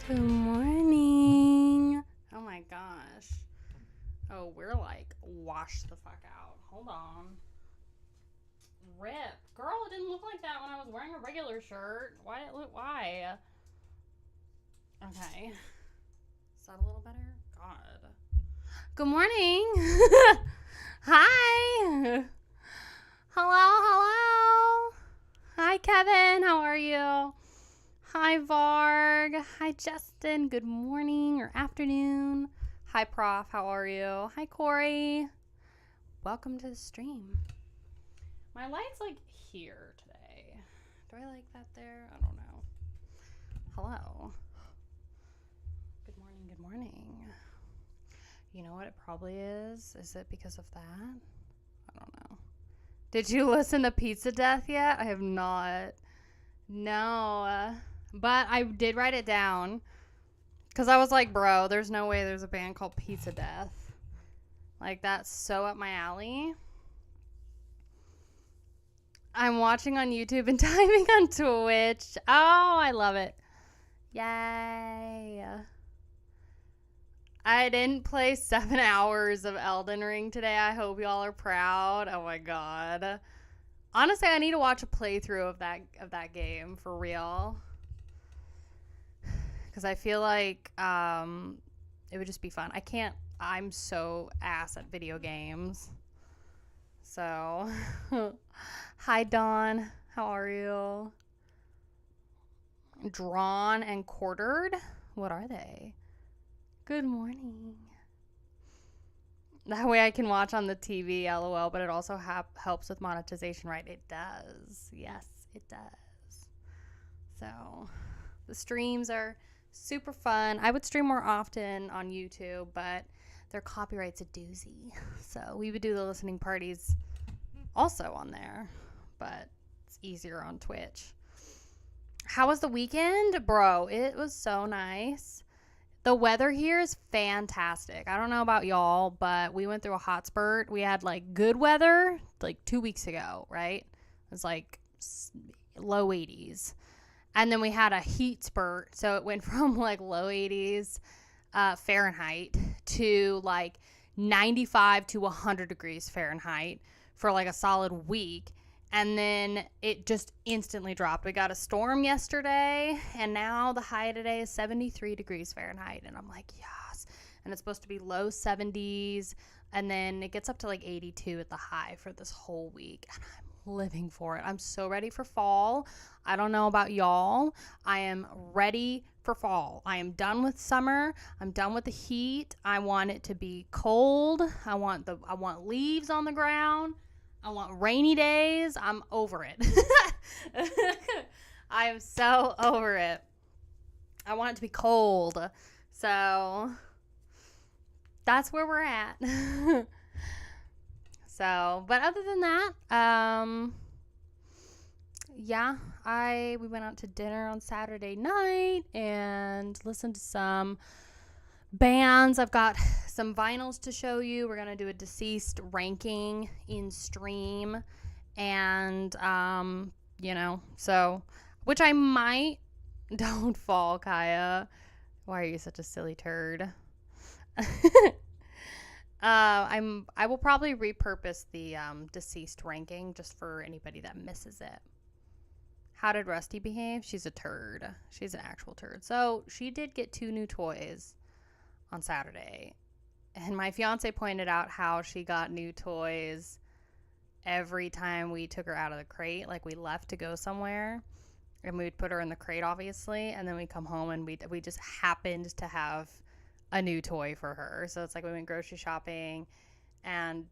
Good morning. Oh my gosh. Oh, we're like washed the fuck out. Hold on. Rip. Girl, it didn't look like that when I was wearing a regular shirt. Why? Okay. Is that a little better? God. Good morning. Hi. Hello. Hi, Kevin. How are you? Hi, Varg. Hi, Justin. Good morning or afternoon. Hi, Prof. How are you? Hi, Corey. Welcome to the stream. My light's like here today. Do I like that there? I don't know. Hello. Good morning. Good morning. You know what it probably is? Is it because of that? I don't know. Did you listen to Pizza Death yet? I have not. No. But I did write it down because I was like, bro, there's no way there's a band called Pizza Death. Like, that's so up my alley. I'm watching on YouTube and typing on Twitch. Oh, I love it. Yay. I didn't play 7 hours of Elden Ring today. I hope y'all are proud. Oh my god. Honestly, I need to watch a playthrough of that game for real. Because I feel like it would just be fun. I'm so ass at video games. So, hi, Dawn. How are you? Drawn and quartered? What are they? Good morning. That way I can watch on the TV, LOL, but it also helps with monetization, right? It does. Yes, it does. So, the streams are super fun. I would stream more often on YouTube, but their copyright's a doozy. So we would do the listening parties also on there, but it's easier on Twitch. How was the weekend? Bro, it was so nice. The weather here is fantastic. I don't know about y'all, but we went through a hot spurt. We had like good weather like 2 weeks ago, right? It was like low 80s. And then we had a heat spurt. So it went from like low 80s Fahrenheit to like 95 to 100 degrees Fahrenheit for like a solid week. And then it just instantly dropped. We got a storm yesterday, and now the high today is 73 degrees Fahrenheit. And I'm like, yes. And it's supposed to be low 70s. And then it gets up to like 82 at the high for this whole week. And I'm living for it. I'm so ready for fall. I don't know about y'all. I am ready for fall. I am done with summer. I'm done with the heat. I want it to be cold. I want leaves on the ground. I want rainy days. I'm over it. I am so over it. I want it to be cold. So that's where we're at. So, but other than that, yeah, we went out to dinner on Saturday night and listened to some bands. I've got some vinyls to show you. We're going to do a deceased ranking in stream. And, so, which I might. Don't fall, Kaya. Why are you such a silly turd? I will probably repurpose the deceased ranking just for anybody that misses it. How did Rusty behave? She's a turd. She's an actual turd. So she did get 2 new toys on Saturday. And my fiance pointed out how she got new toys every time we took her out of the crate. Like, we left to go somewhere and we would put her in the crate, obviously. And then we come home and we just happened to have a new toy for her. So it's like we went grocery shopping and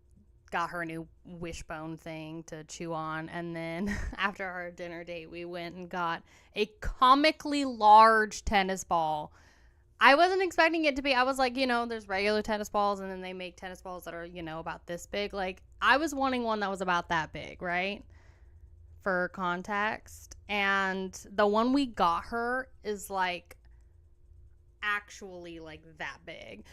got her a new wishbone thing to chew on. And then after our dinner date, we went and got a comically large tennis ball. I wasn't expecting it to be. I was like, there's regular tennis balls, and then they make tennis balls that are, about this big. Like, I was wanting one that was about that big, right? For context. And the one we got her is like actually like that big.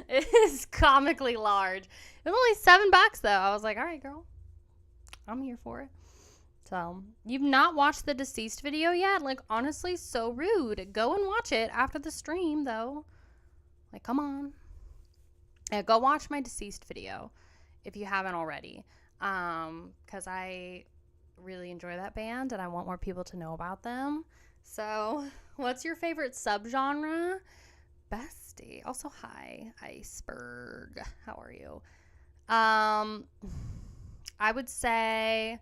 It is comically large. It was only $7 though. I was like, all right, girl, I'm here for it. So, you've not watched the deceased video yet? Like, honestly, so rude. Go and watch it after the stream, though. Like, come on. Yeah, go watch my deceased video if you haven't already. Because I really enjoy that band and I want more people to know about them. So, what's your favorite subgenre? Bestie. Also, hi, Iceberg. How are you? I would say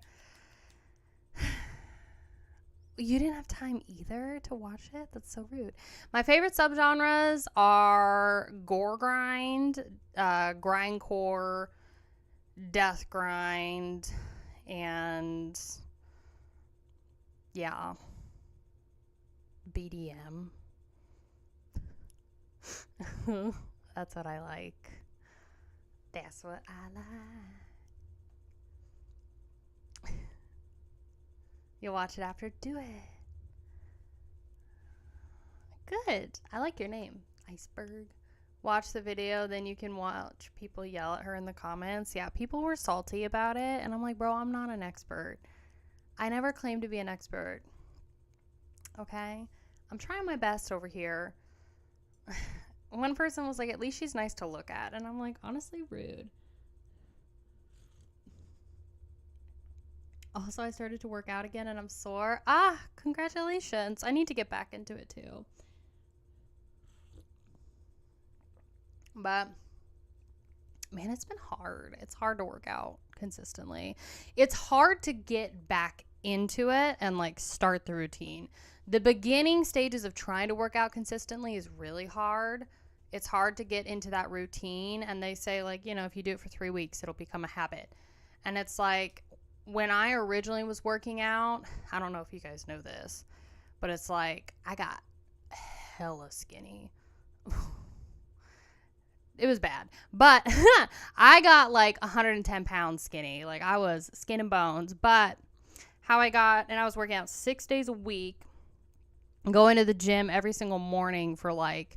you didn't have time either to watch it? That's so rude. My favorite subgenres are gore grind, grindcore, death grind, and yeah, BDM. That's what I like. That's what I like. You'll watch it after? Do it. Good. I like your name. Iceberg. Watch the video, then you can watch people yell at her in the comments. Yeah, people were salty about it, and I'm like, bro, I'm not an expert. I never claimed to be an expert. Okay? I'm trying my best over here. One person was like, at least she's nice to look at. And I'm like, honestly, rude. Also, I started to work out again and I'm sore. Ah, congratulations. I need to get back into it too. But, man, it's been hard. It's hard to work out consistently. It's hard to get back into it and, like, start the routine. The beginning stages of trying to work out consistently is really hard. It's hard to get into that routine. And they say, like, you know, if you do it for 3 weeks, it'll become a habit. And it's like, when I originally was working out, I don't know if you guys know this, but it's like I got hella skinny. It was bad. But I got like 110 pounds skinny. Like I was skin and bones. But how I got, and I was working out 6 days a week, going to the gym every single morning for like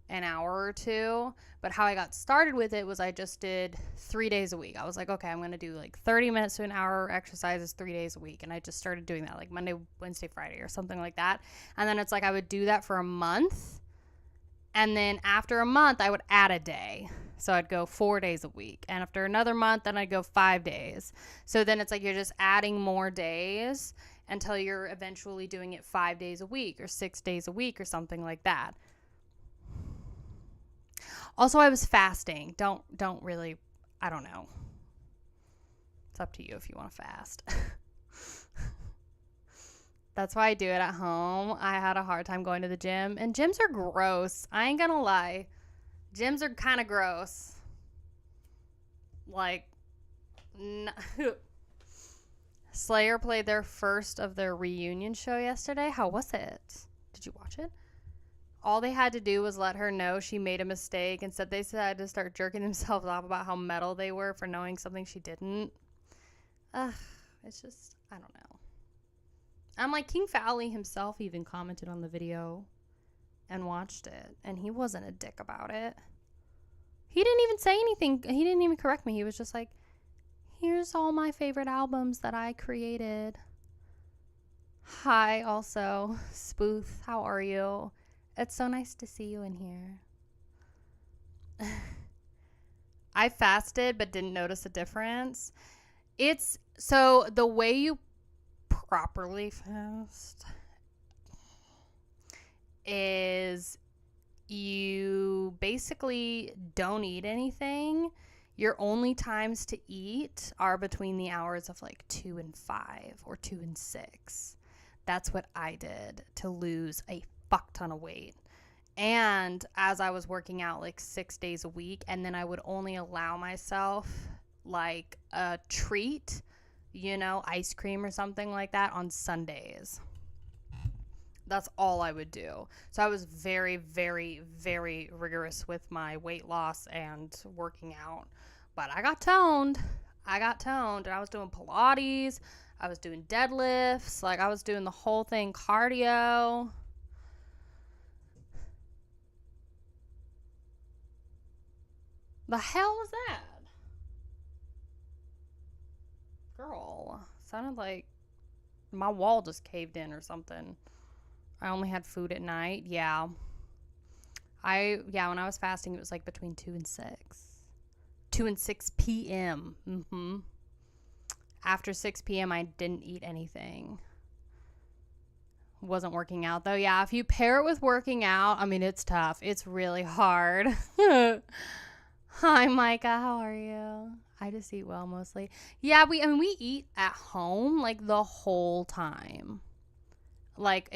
an hour or two. But how I got started with it was I just did 3 days a week. I was like, okay, I'm going to do like 30 minutes to an hour exercises 3 days a week. And I just started doing that like Monday, Wednesday, Friday or something like that. And then it's like I would do that for a month. And then after a month, I would add a day. So I'd go 4 days a week. And after another month, then I'd go 5 days. So then it's like you're just adding more days until you're eventually doing it 5 days a week or 6 days a week or something like that. Also, I was fasting. Don't really, I don't know. It's up to you if you want to fast. That's why I do it at home. I had a hard time going to the gym. And gyms are gross. I ain't gonna lie. Gyms are kind of gross. Like, Slayer played their first of their reunion show yesterday. How was it? Did you watch it? All they had to do was let her know she made a mistake. Instead, they decided to start jerking themselves off about how metal they were for knowing something she didn't. It's just, I don't know. I'm like, King Fowley himself even commented on the video and watched it. And he wasn't a dick about it. He didn't even say anything. He didn't even correct me. He was just like, here's all my favorite albums that I created. Hi, also, Spooth. How are you? It's so nice to see you in here. I fasted but didn't notice a difference. It's so the way you properly fast is you basically don't eat anything. Your only times to eat are between the hours of like 2 and 5 or 2 and 6. That's what I did to lose a fuck ton of weight. And as I was working out like 6 days a week, and then I would only allow myself like a treat, you know, ice cream or something like that on Sundays. That's all I would do. So I was very, very, very rigorous with my weight loss and working out. But I got toned. And I was doing Pilates. I was doing deadlifts. Like I was doing the whole thing, cardio. The hell was that? Girl, sounded like my wall just caved in or something. I only had food at night. Yeah. When I was fasting, it was like between 2 and 6. 2 and 6 p.m. After 6 p.m., I didn't eat anything. Wasn't working out, though. Yeah, if you pair it with working out, I mean, it's tough. It's really hard. Hi, Micah. How are you? I just eat well mostly. Yeah, we eat at home, like, the whole time. Like,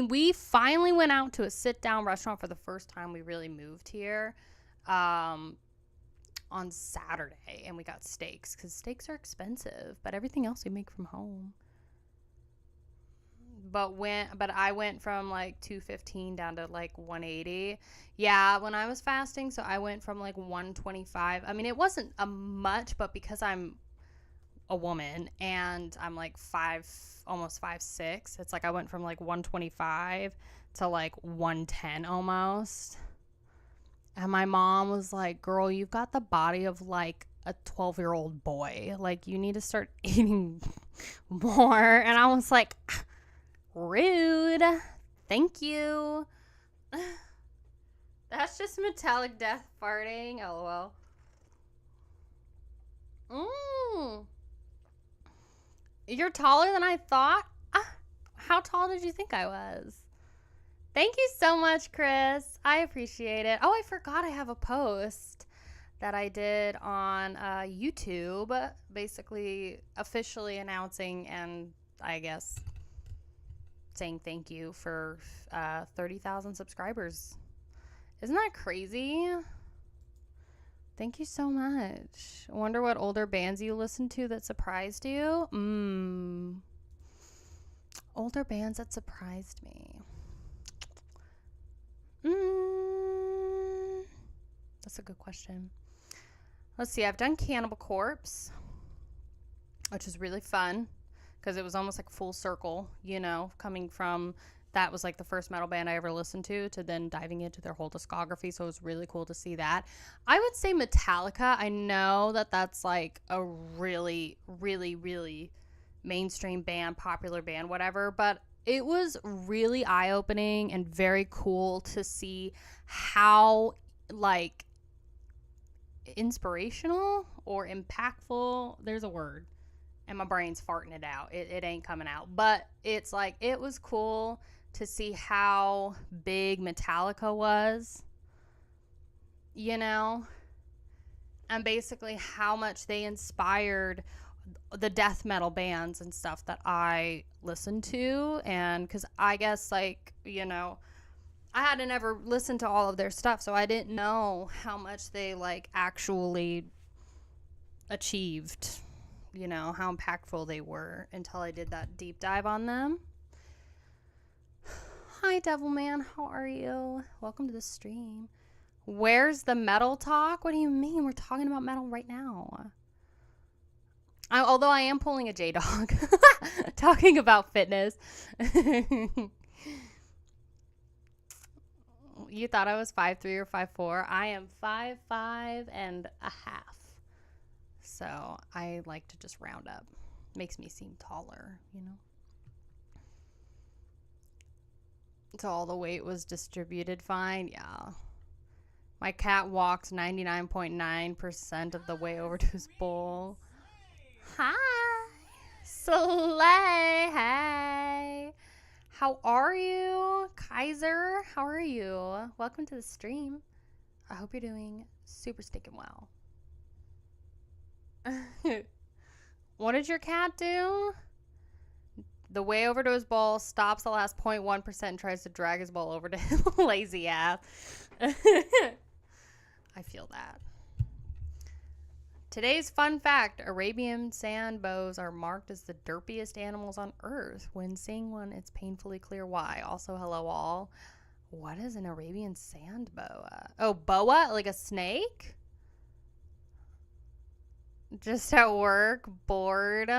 we finally went out to a sit-down restaurant for the first time we really moved here on Saturday, and we got steaks because steaks are expensive, but everything else we make from home. But I went from like 215 down to like 180. Yeah, when I was fasting, so I went from like 125. I mean, it wasn't a much, but because I'm a woman and I'm like almost 5'6", it's like I went from like 125 to like 110 almost. And my mom was like, girl, you've got the body of like a 12-year-old boy. Like, you need to start eating more. And I was like, rude. Thank you. That's just metallic death farting. LOL. You're taller than I thought? How tall did you think I was? Thank you so much, Chris. I appreciate it. Oh, I forgot I have a post that I did on YouTube, basically officially announcing and I guess saying thank you for 30,000 subscribers. Isn't that crazy? Thank you so much. I wonder what older bands you listened to that surprised you? Older bands that surprised me. That's a good question. Let's see. I've done Cannibal Corpse, which is really fun because it was almost like full circle, you know, coming from that was like the first metal band I ever listened to then diving into their whole discography. So it was really cool to see that. I would say Metallica. I know that that's like a really, really, really mainstream band, popular band, whatever, but it was really eye-opening and very cool to see how like inspirational or impactful, there's a word and my brain's farting it out, it ain't coming out, but it's like it was cool to see how big Metallica was, you know, and basically how much they inspired the death metal bands and stuff that I listened to. And because I guess, like, you know, I hadn't ever listened to all of their stuff, so I didn't know how much they like actually achieved, you know, how impactful they were until I did that deep dive on them. Hi, Devilman. How are you? Welcome to the stream. Where's the metal talk? What do you mean? We're talking about metal right now. Although I am pulling a J-Dog. Talking about fitness. You thought I was 5'3" or 5'4". I am 5'5" and a half. So I like to just round up. Makes me seem taller, you know? So all the weight was distributed fine. Yeah. My cat walks 99.9% of the way over to his bowl. Hi. Slay. Hey. How are you? Kaiser, how are you? Welcome to the stream. I hope you're doing super stinking well. What did your cat do? The way over to his ball, stops the last 0.1% and tries to drag his ball over to him. Lazy ass. I feel that. Today's fun fact, Arabian sand boas are marked as the derpiest animals on earth. When seeing one, it's painfully clear why. Also, hello all. What is an Arabian sand boa? Oh, boa? Like a snake? Just at work, bored.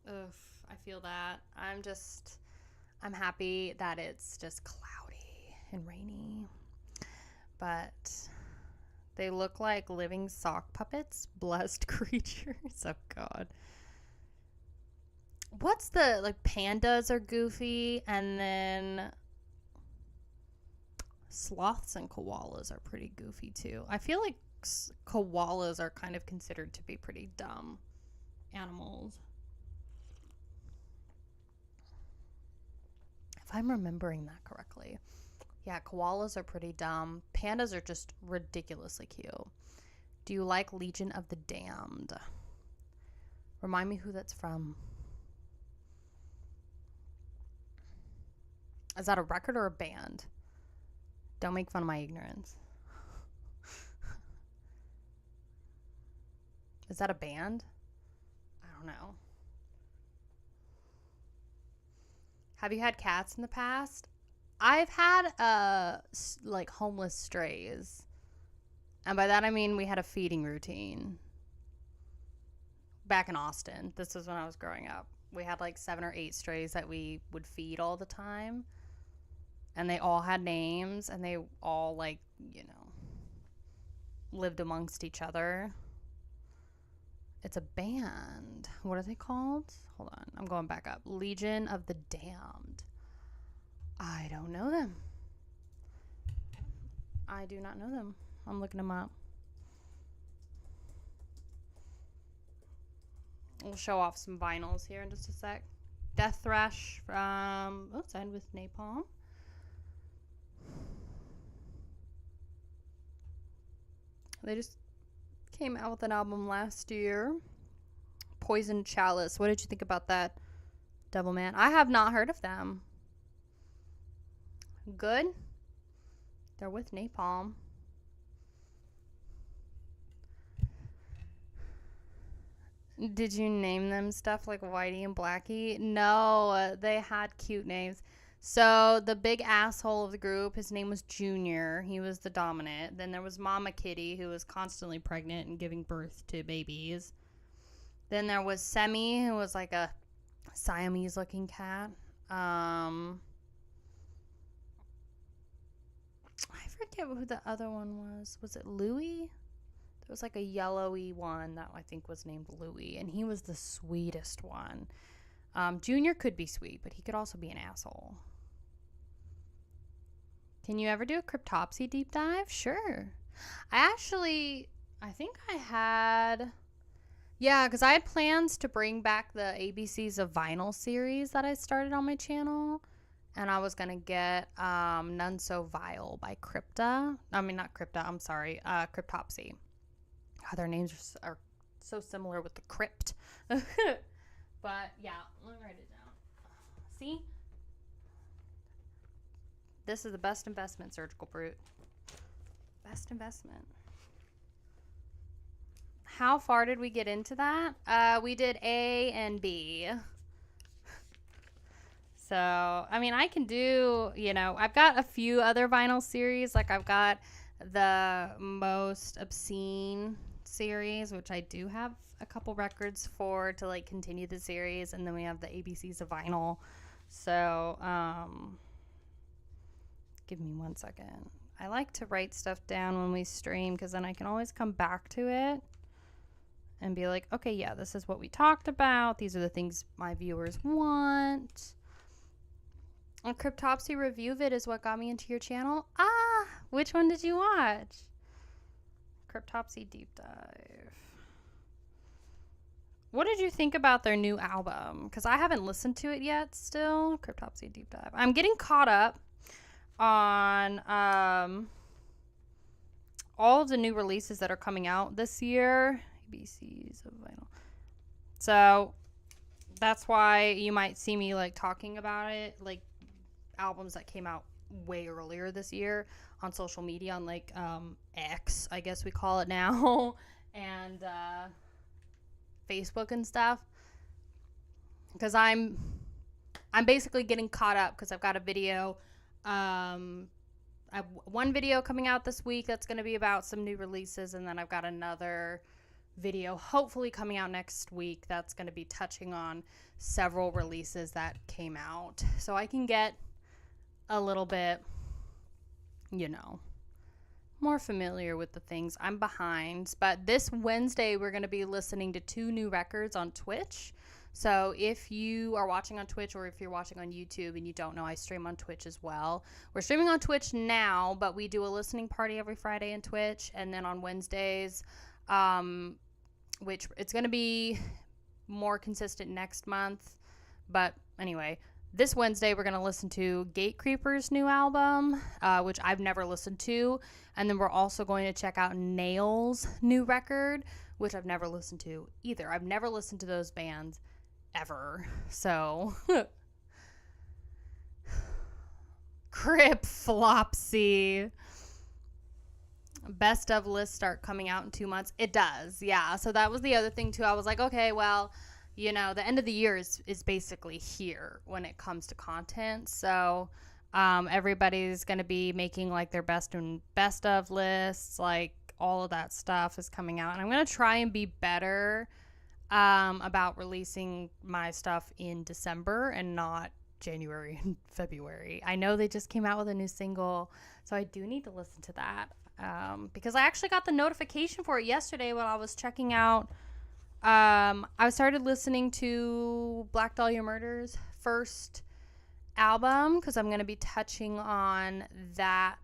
Ugh, I feel that. I'm happy that it's just cloudy and rainy. But They look like living sock puppets. Blessed creatures. Oh, God. What's the, like, pandas are goofy, and then sloths and koalas are pretty goofy, too. I feel like koalas are kind of considered to be pretty dumb animals. If I'm remembering that correctly. Yeah, koalas are pretty dumb. Pandas are just ridiculously cute. Do you like Legion of the Damned? Remind me who that's from. Is that a record or a band? Don't make fun of my ignorance. Is that a band? I don't know. Have you had cats in the past? I've had like homeless strays. And by that I mean we had a feeding routine. Back in Austin. This is when I was growing up. We had like 7 or 8 strays that we would feed all the time. And they all had names, and they all, like, you know, lived amongst each other. It's a band. What are they called? Hold on. I'm going back up. Legion of the Damned. I don't know them. I do not know them. I'm looking them up. We'll show off some vinyls here in just a sec. Death Thrash from... Oh, signed with Napalm. They just came out with an album last year. Poison Chalice. What did you think about that, Devilman? I have not heard of them. Good. They're with Napalm. Did you name them stuff like Whitey and Blackie? No, they had cute names. So the big asshole of the group, his name was Junior. He was the dominant. Then there was Mama Kitty, who was constantly pregnant and giving birth to babies. Then there was Semi, who was like a Siamese-looking cat. I forget who the other one was. Was it Louie? There was like a yellowy one that I think was named Louie, and he was the sweetest one. Junior could be sweet, but he could also be an asshole. Can you ever do a Cryptopsy deep dive? Sure. I think I had... Yeah, because I had plans to bring back the ABCs of Vinyl series that I started on my channel. And I was going to get None So Vile by Crypta. I mean, not Crypta. I'm sorry. Cryptopsy. Oh, their names are so similar with the crypt. But, yeah. Let me write it down. See? This is the best investment, Surgical Brute. Best investment. How far did we get into that? We did A and B. So, I mean, I can do, you know, I've got a few other vinyl series. Like, I've got the Most Obscene series, which I do have a couple records for to, like, continue the series. And then we have the ABCs of Vinyl. So, give me 1 second. I like to write stuff down when we stream because then I can always come back to it and be like, okay, yeah, this is what we talked about. These are the things my viewers want. A Cryptopsy review vid is what got me into your channel. Ah, which one did you watch? Cryptopsy deep dive. What did you think about their new album? Because I haven't listened to it yet still. Cryptopsy deep dive. I'm getting caught up on all of the new releases that are coming out this year. ABCs of Vinyl. So that's why you might see me like talking about it, like albums that came out way earlier this year on social media, on like X, I guess we call it now, and Facebook and stuff. Because I'm basically getting caught up because I've got a video. I have one video coming out this week that's going to be about some new releases, and then I've got another video hopefully coming out next week that's going to be touching on several releases that came out, so I can get a little bit, you know, more familiar with the things. I'm behind. But this Wednesday, we're going to be listening to 2 new records on Twitch. So if you are watching on Twitch or if you're watching on YouTube and you don't know, I stream on Twitch as well. We're streaming on Twitch now, but we do a listening party every Friday in Twitch. And then on Wednesdays, which it's going to be more consistent next month. But anyway, this Wednesday, we're going to listen to Gatecreeper's new album, which I've never listened to. And then we're also going to check out Nail's new record, which I've never listened to either. I've never listened to those bands ever. So, Crip Flopsy. Best of lists start coming out in 2 months. It does, yeah. So that was the other thing, too. I was like, okay, well, you know, the end of the year is basically here when it comes to content. So everybody's going to be making, like, their best of lists. Like, all of that stuff is coming out. And I'm going to try and be better about releasing my stuff in December and not January and February. I know they just came out with a new single, so I do need to listen to that because I actually got the notification for it yesterday while I was checking out. I started listening to Black Dahlia Murder's first album because I'm going to be touching on that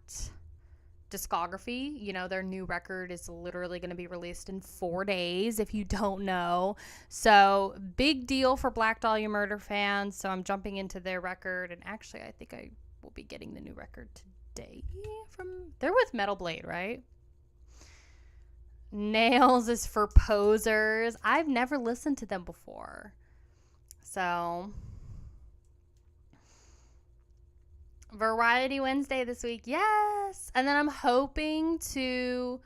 discography. You know, their new record is literally going to be released in 4 days, if you don't know. So, big deal for Black Dahlia Murder fans. So, I'm jumping into their record. And actually, I think I will be getting the new record today they're with Metal Blade, right? Nails is for posers. I've never listened to them before. So, Variety Wednesday this week. Yes. And then I'm hoping to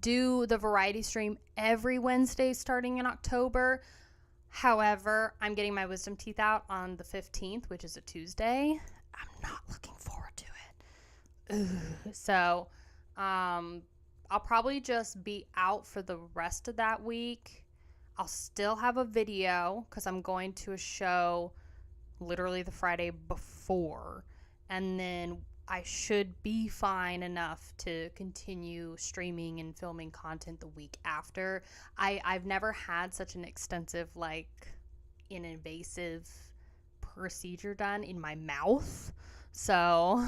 do the variety stream every Wednesday starting in October. However, I'm getting my wisdom teeth out on the 15th, which is a Tuesday. I'm not looking forward to it. Ugh. So, I'll probably just be out for the rest of that week. I'll still have a video because I'm going to a show literally the Friday before, and then I should be fine enough to continue streaming and filming content the week after. I've never had such an extensive, like, an invasive procedure done in my mouth, so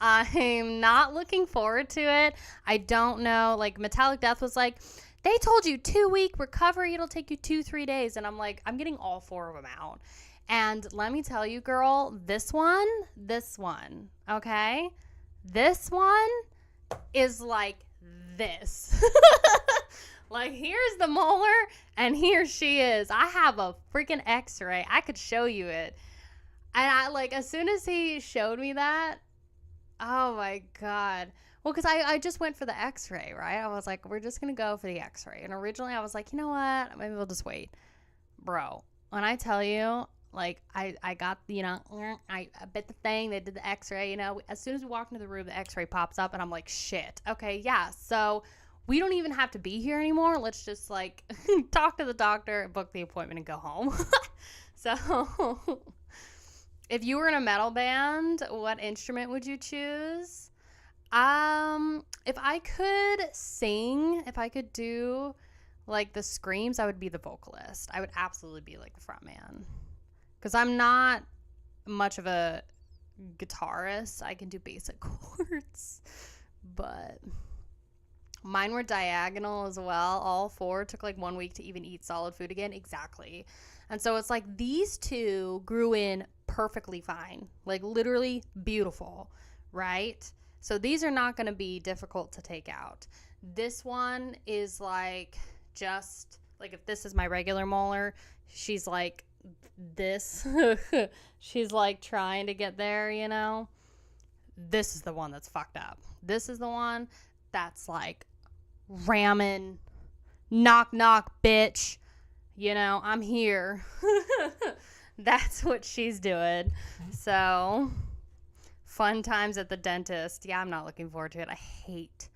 I'm not looking forward to it. I don't know, like, Metallic Death was like, they told you 2-week recovery, it'll take you 2-3 days. And I'm like, I'm getting all 4 of them out. And let me tell you, girl, this one, okay? This one is like this. Like, here's the molar, and here she is. I have a freaking x-ray. I could show you it. And I, like, as soon as he showed me that, oh my God. Well, because I just went for the x-ray, right? I was like, we're just going to go for the x-ray. And originally I was like, you know what? Maybe we'll just wait. Bro, when I tell you, like, I got, you know, I bit the thing. They did the x-ray, you know. As soon as we walk into the room, the x-ray pops up. And I'm like, shit. Okay, yeah. So we don't even have to be here anymore. Let's just, like, talk to the doctor, book the appointment, and go home. So if you were in a metal band, what instrument would you choose? If I could sing, if I could do, like, the screams, I would be the vocalist. I would absolutely be, like, the front man. Because I'm not much of a guitarist. I can do basic chords. But mine were diagonal as well. All 4 took, like, 1 week to even eat solid food again. Exactly. And so it's like these 2 grew in perfectly fine. Like, literally beautiful, right? So these are not going to be difficult to take out. This one is like, just like, if this is my regular molar, she's like this. She's like trying to get there, you know. This is the one that's fucked up. This is the one that's like ramming, knock knock bitch, you know, I'm here. That's what she's doing. So fun times at the dentist. Yeah, I'm not looking forward to it. I hate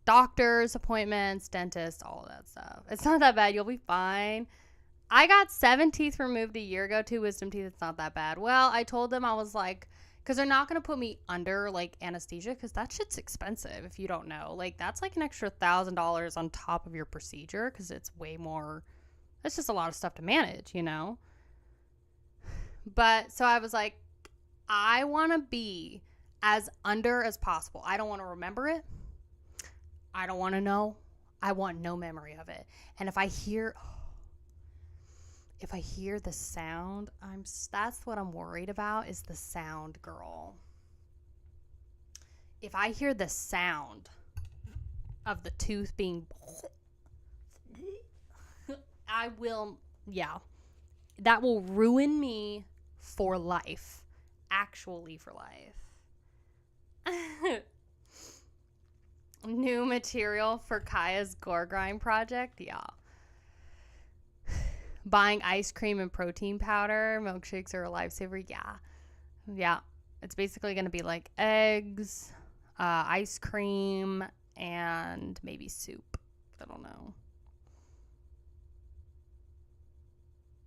doctors, appointments, dentists, all of that stuff. It's not that bad. You'll be fine. I got 7 teeth removed a year ago, 2 wisdom teeth. It's not that bad. Well, I told them, I was like, because they're not going to put me under, like, anesthesia, because that shit's expensive if you don't know. Like, that's like an extra $1,000 on top of your procedure, because it's way more, it's just a lot of stuff to manage, you know? But, so I was like, I want to be as under as possible. I don't want to remember it. I don't want to know. I want no memory of it. And if I hear the sound, that's what I'm worried about, is the sound, girl. If I hear the sound of the tooth being, I will, yeah, that will ruin me for life. Actually for life. New material for Kaya's Goregrind project, yeah. Buying ice cream and protein powder. Milkshakes are a lifesaver. Yeah. It's basically going to be like eggs, ice cream, and maybe soup. I don't know.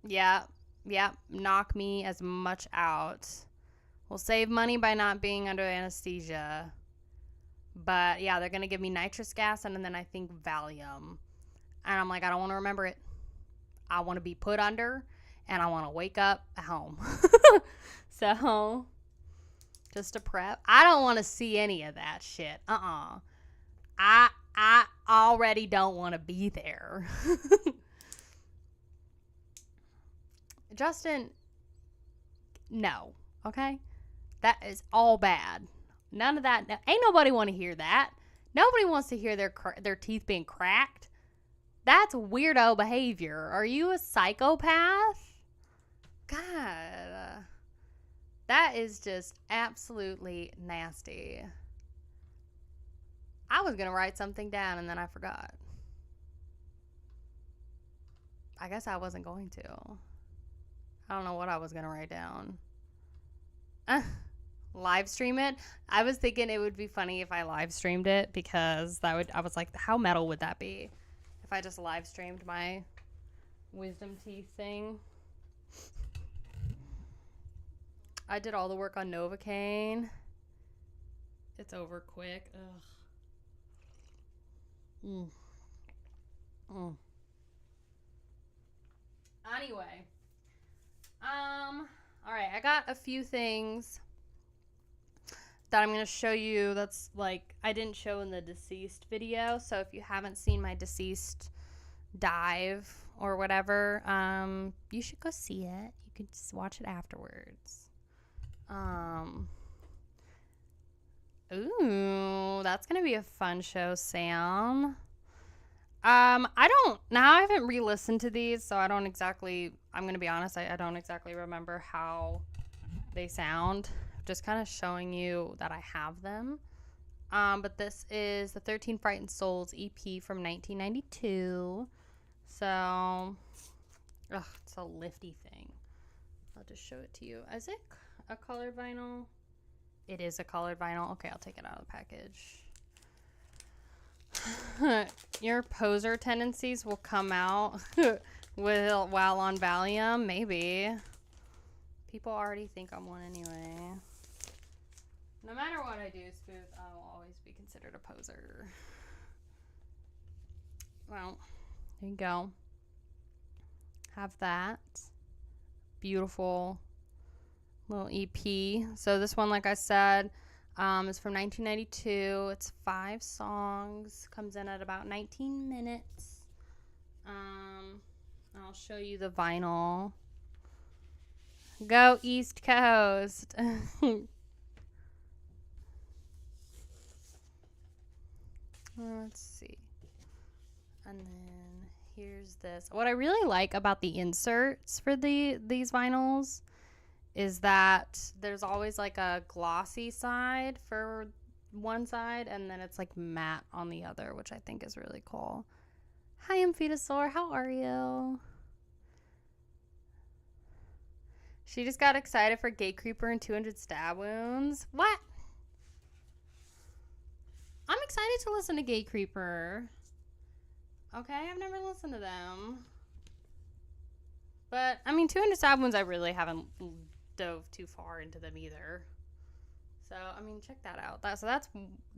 Yeah. Knock me as much out. We'll save money by not being under anesthesia. But yeah, they're going to give me nitrous gas and then I think Valium. And I'm like, I don't want to remember it. I want to be put under, and I want to wake up at home. So, just to prep. I don't want to see any of that shit. I already don't want to be there. Justin, no. Okay? That is all bad. None of that. Ain't nobody want to hear that. Nobody wants to hear their teeth being cracked. That's weirdo behavior. Are you a psychopath? God. That is just absolutely nasty. I was going to write something down and then I forgot. I guess I wasn't going to. I don't know what I was going to write down. Live stream it. I was thinking it would be funny if I live streamed it, because I was like, how metal would that be? If I just live streamed my wisdom teeth thing. I did all the work on Novocaine. It's over quick. Ugh. Anyway. Alright, I got a few things that I'm going to show you that's like I didn't show in the deceased video. So if you haven't seen my deceased dive or whatever, you should go see it. You could just watch it afterwards. Ooh, that's going to be a fun show, Sam. I haven't re-listened to these, so I don't exactly, I'm going to be honest, I don't exactly remember how they sound. Just kind of showing you that I have them. But this is the 13 Frightened Souls EP from 1992. So, it's a lifty thing. I'll just show it to you. Is it a colored vinyl? It is a colored vinyl. Okay, I'll take it out of the package. Your poser tendencies will come out while on Valium. Maybe. People already think I'm one anyway. No matter what I do, Smooth, I'll always be considered a poser. Well, there you go. Have that. Beautiful little EP. So this one, like I said, is from 1992. It's 5 songs. Comes in at about 19 minutes. I'll show you the vinyl. Go East Coast. Let's see. And then here's this. What I really like about the inserts for these vinyls is that there's always like a glossy side for one side, and then it's like matte on the other, which I think is really cool. Hi, Amphidosaur. How are you? She just got excited for Gate Creeper and 200 Stab Wounds. What? I'm excited to listen to Gate Creeper. Okay, I've never listened to them. But, I mean, 200 Stab Wounds, I really haven't dove too far into them either. So, I mean, check that out. So that's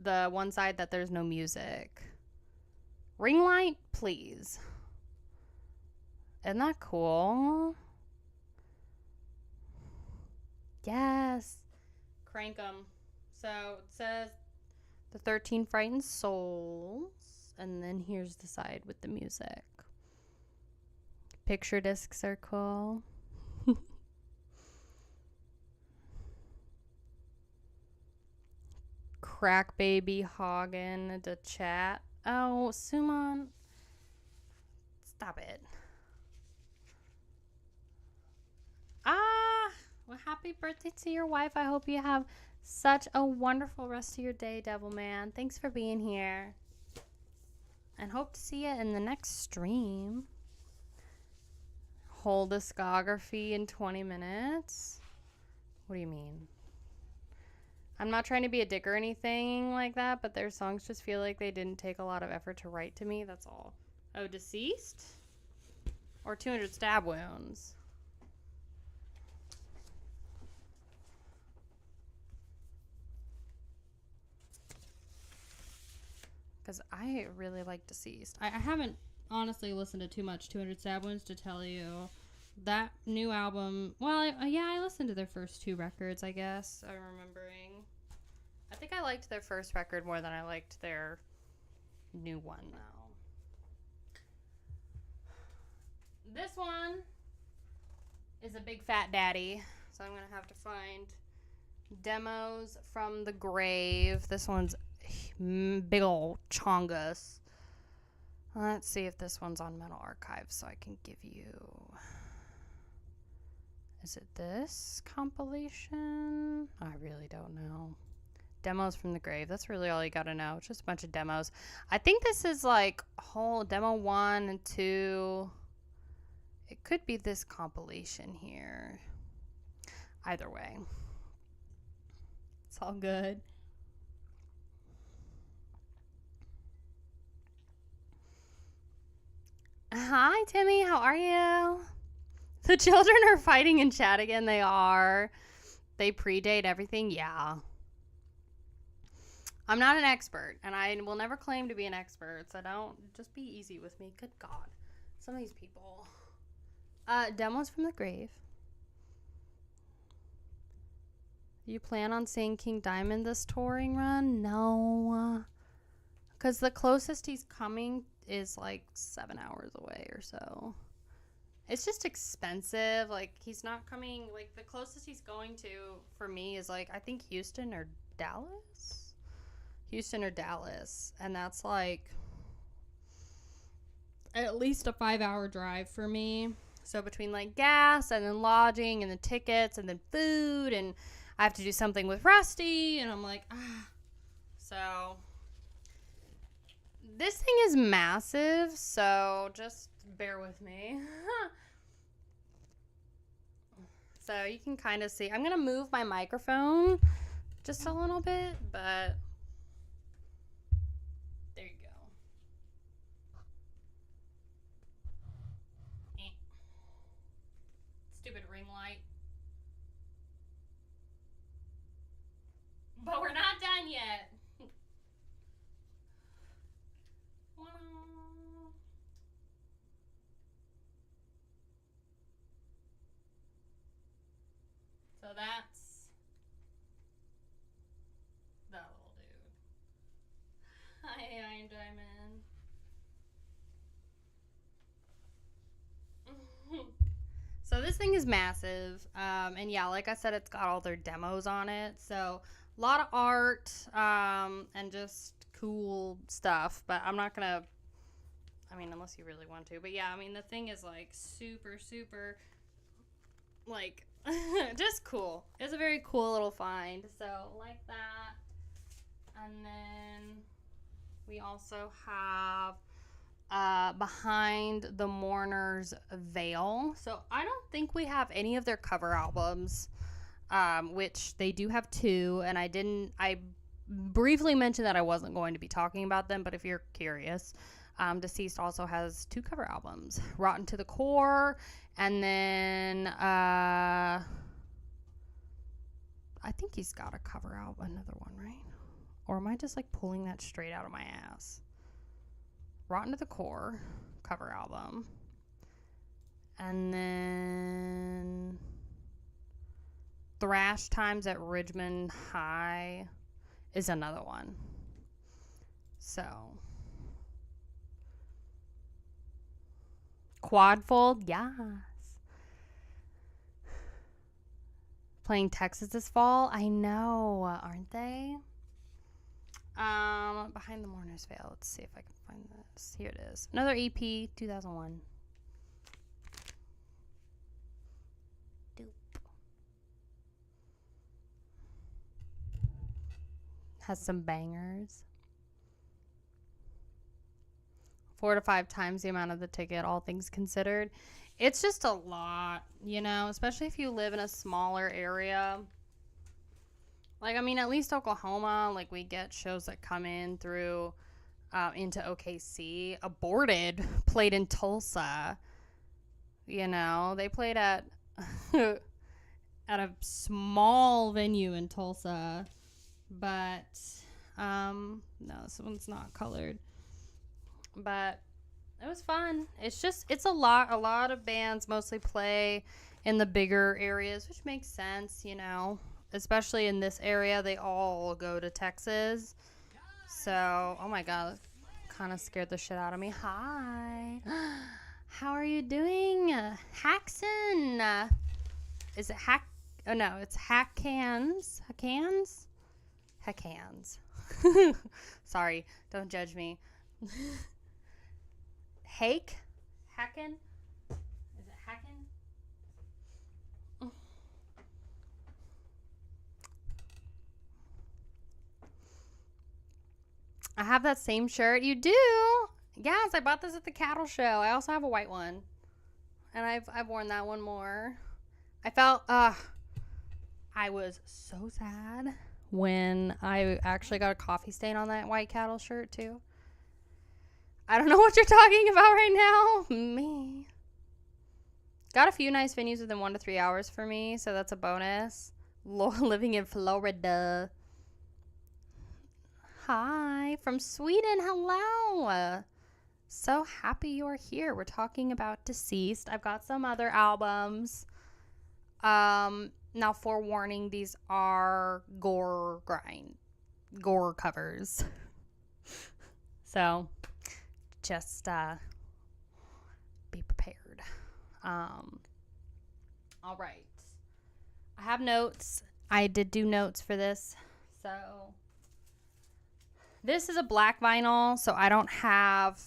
the one side that there's no music. Ring light, please. Isn't that cool? Yes. Crank them. So it says the 13 Frightened Souls. And then here's the side with the music. Picture discs are cool. Crack Baby Hagen the chat. Oh, Suman. Stop it. Well, happy birthday to your wife. I hope you have such a wonderful rest of your day, Devilman. Thanks for being here. And hope to see you in the next stream. Whole discography in 20 minutes. What do you mean? I'm not trying to be a dick or anything like that, but their songs just feel like they didn't take a lot of effort to write to me. That's all. Oh, Deceased? Or 200 Stab Wounds? Because I really like Deceased. I haven't honestly listened to too much 200 Stab Wounds to tell you. That new album, well, I listened to their first 2 records, I guess. I'm remembering. I think I liked their first record more than I liked their new one, though. This one is a big fat daddy, so I'm going to have to find Demos from the Grave. This one's big ol' chongus. Let's see if this one's on Metal Archive so I can give you... Is it this compilation? I really don't know. Demos from the Grave. That's really all you gotta know. It's just a bunch of demos. I think this is like whole demo 1 and 2. It could be this compilation here. Either way. It's all good. Hi, Timmy. How are you? The children are fighting in chat again. They are. They predate everything. Yeah. I'm not an expert, and I will never claim to be an expert, so don't just be easy with me. Good God. Some of these people. Demos from the Grave. You plan on seeing King Diamond this touring run? No. Because the closest he's coming is like 7 hours away or so. It's just expensive. Like, he's not coming, like, the closest he's going to for me is, like, I think Houston or Dallas? Houston or Dallas. And that's, like, at least a 5-hour drive for me. So between, like, gas and then lodging and the tickets and then food, and I have to do something with Rusty, and I'm like, ah. So, this thing is massive, so just bear with me. So you can kind of see. I'm going to move my microphone just a little bit, but there you go. Stupid ring light. But we're not done yet. So that's that little dude. Hi, Iron Diamond. So this thing is massive. And yeah, like I said, it's got all their demos on it. So a lot of art and just cool stuff. But I'm not going to, I mean, unless you really want to. But yeah, I mean, the thing is like super, super, like, just cool. It's a very cool little find. So like that. And then we also have Behind the Mourner's Veil. So I don't think we have any of their cover albums, which they do have 2. And I briefly mentioned that I wasn't going to be talking about them, but if you're curious, Deceased also has 2 cover albums, Rotten to the Core, and then I think he's got a cover album, another one, right? Or am I just like pulling that straight out of my ass? Rotten to the Core cover album. And then Thrash Times at Ridgemont High is another one. So Quadfold, yes. Playing Texas this fall. I know, aren't they? Behind the Mourner's Veil. Let's see if I can find this. Here it is. Another EP, 2001. Dope. Has some bangers. 4 to 5 times the amount of the ticket, all things considered. It's just a lot, you know, especially if you live in a smaller area. Like, I mean, at least Oklahoma, like, we get shows that come in through into OKC. Aborted played in Tulsa. You know, they played at at a small venue in Tulsa. But, no, this one's not colored. But it was fun. It's a lot of bands mostly play in the bigger areas, which makes sense, you know, especially in this area. They all go to Texas. So, oh my God, kind of scared the shit out of me. Hi. How are you doing? Haxon. Is it Hack? Oh no, it's Hackans. Hackans. Sorry, don't judge me. Hacken? Is it Hacken? I have that same shirt. You do? Yes, I bought this at the cattle show. I also have a white one. And I've worn that one more. I felt I was so sad when I actually got a coffee stain on that white cattle shirt too. I don't know what you're talking about right now. Me. Got a few nice venues within 1 to 3 hours for me, so that's a bonus. Living in Florida. Hi, from Sweden. Hello. So happy you're here. We're talking about Deceased. I've got some other albums. Now, forewarning, these are gore covers. So just be prepared. All right. I have notes. I did do notes for this. So this is a black vinyl, so I don't have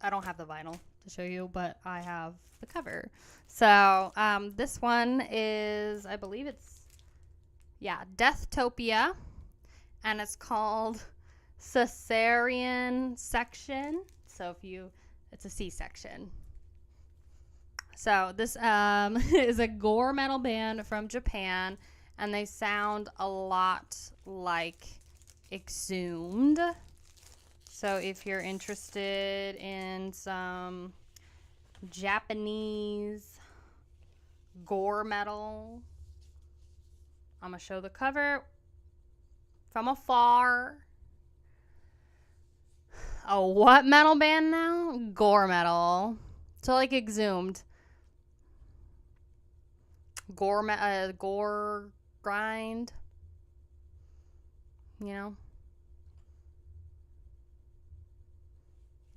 the vinyl to show you, but I have the cover. So this one is, I believe it's, Deathtopia, and it's called Cesarean Section. So it's a C-section. So this is a gore metal band from Japan, and they sound a lot like Exhumed. So if you're interested in some Japanese gore metal, I'm going to show the cover from afar. Oh, what metal band now? Gore metal. So like Exhumed. Gore grind. You know?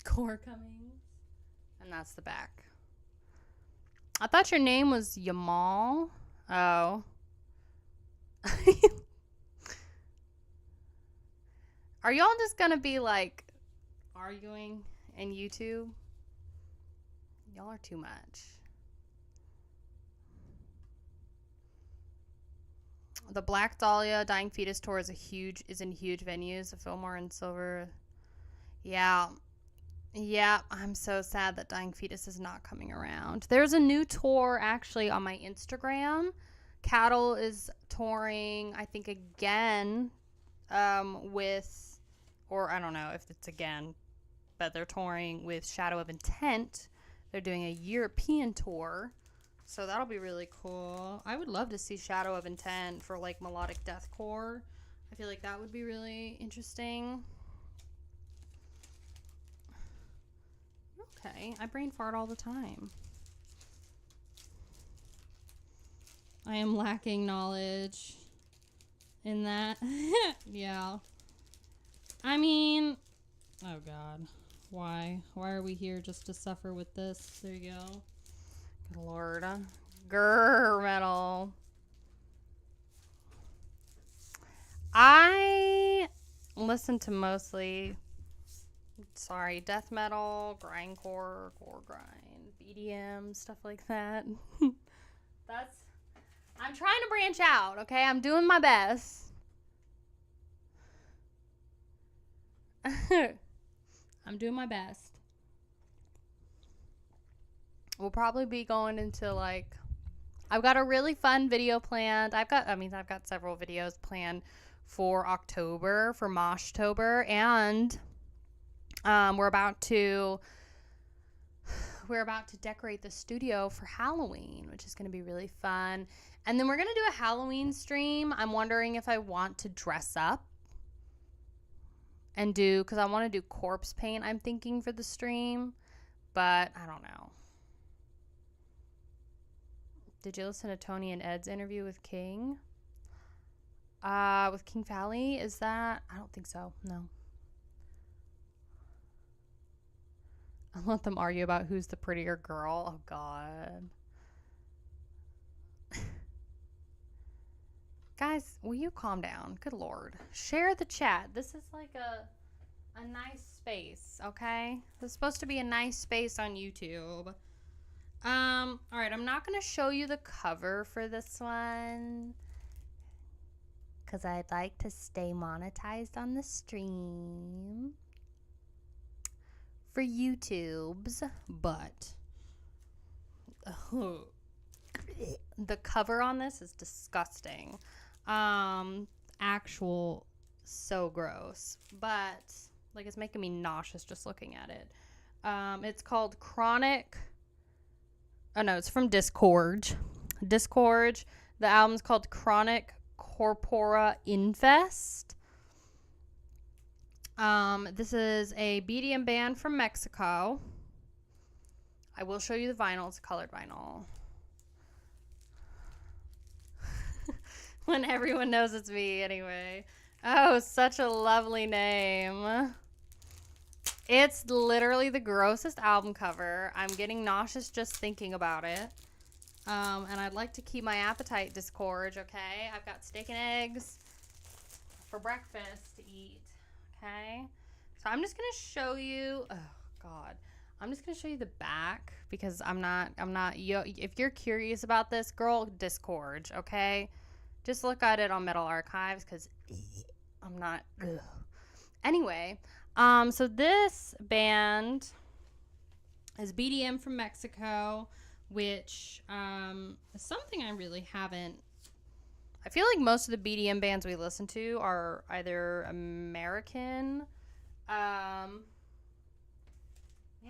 Gore coming. And that's the back. I thought your name was Yamal. Oh. Are y'all just gonna be like arguing in YouTube? Y'all are too much. The Black Dahlia Dying Fetus tour is in huge venues. The Fillmore and Silver. Yeah, I'm so sad that Dying Fetus is not coming around. There's a new tour actually on my Instagram. Cattle is touring, I think, again, or I don't know if it's again. but they're touring with Shadow of Intent. They're doing a European tour, so that'll be really cool. I would love to see Shadow of Intent for like melodic deathcore. I feel like that would be really interesting. Okay, I brain fart all the time. I am lacking knowledge in that. Yeah. I mean, oh God. Why? Why are we here just to suffer with this? There you go. Good Lord. Grrr metal. I listen to mostly, death metal, grindcore, Goregrind, BDM, stuff like that. I'm trying to branch out, okay? I'm doing my best. I'm doing my best. We'll probably be going into like, I've got a really fun video planned. I've got several videos planned for October, for Moshtober, and we're about to decorate the studio for Halloween, which is going to be really fun. And then we're going to do a Halloween stream. I'm wondering if I want to dress up and because I want to do corpse paint, I'm thinking, for the stream, but I don't know. Did you listen to Tony and Ed's interview with King? With King Valley? Is that? I don't think so. No. I'll let them argue about who's the prettier girl. Oh, God. Guys, will you calm down? Good Lord. Share the chat. This is like a nice space, okay? This is supposed to be a nice space on YouTube. All right, I'm not going to show you the cover for this one because I'd like to stay monetized on the stream for YouTube's, but the cover on this is disgusting. Actual so gross, but like it's making me nauseous just looking at it. It's called Chronic. Oh no, it's from Discord. The album's called Chronic Corpora Infest. This is a BDM band from Mexico. I will show you the vinyl. It's a colored vinyl. When everyone knows it's me anyway. Oh, such a lovely name. It's literally the grossest album cover. I'm getting nauseous just thinking about it. And I'd like to keep my appetite, Discord, okay? I've got steak and eggs for breakfast to eat, okay? So I'm just going to show you, oh, God. I'm just going to show you the back because if you're curious about this, girl, Discord, okay? Just look at it on Metal Archives because I'm not. Ugh. Anyway, so this band is BDM from Mexico, which is something I really haven't. I feel like most of the BDM bands we listen to are either American. Yeah,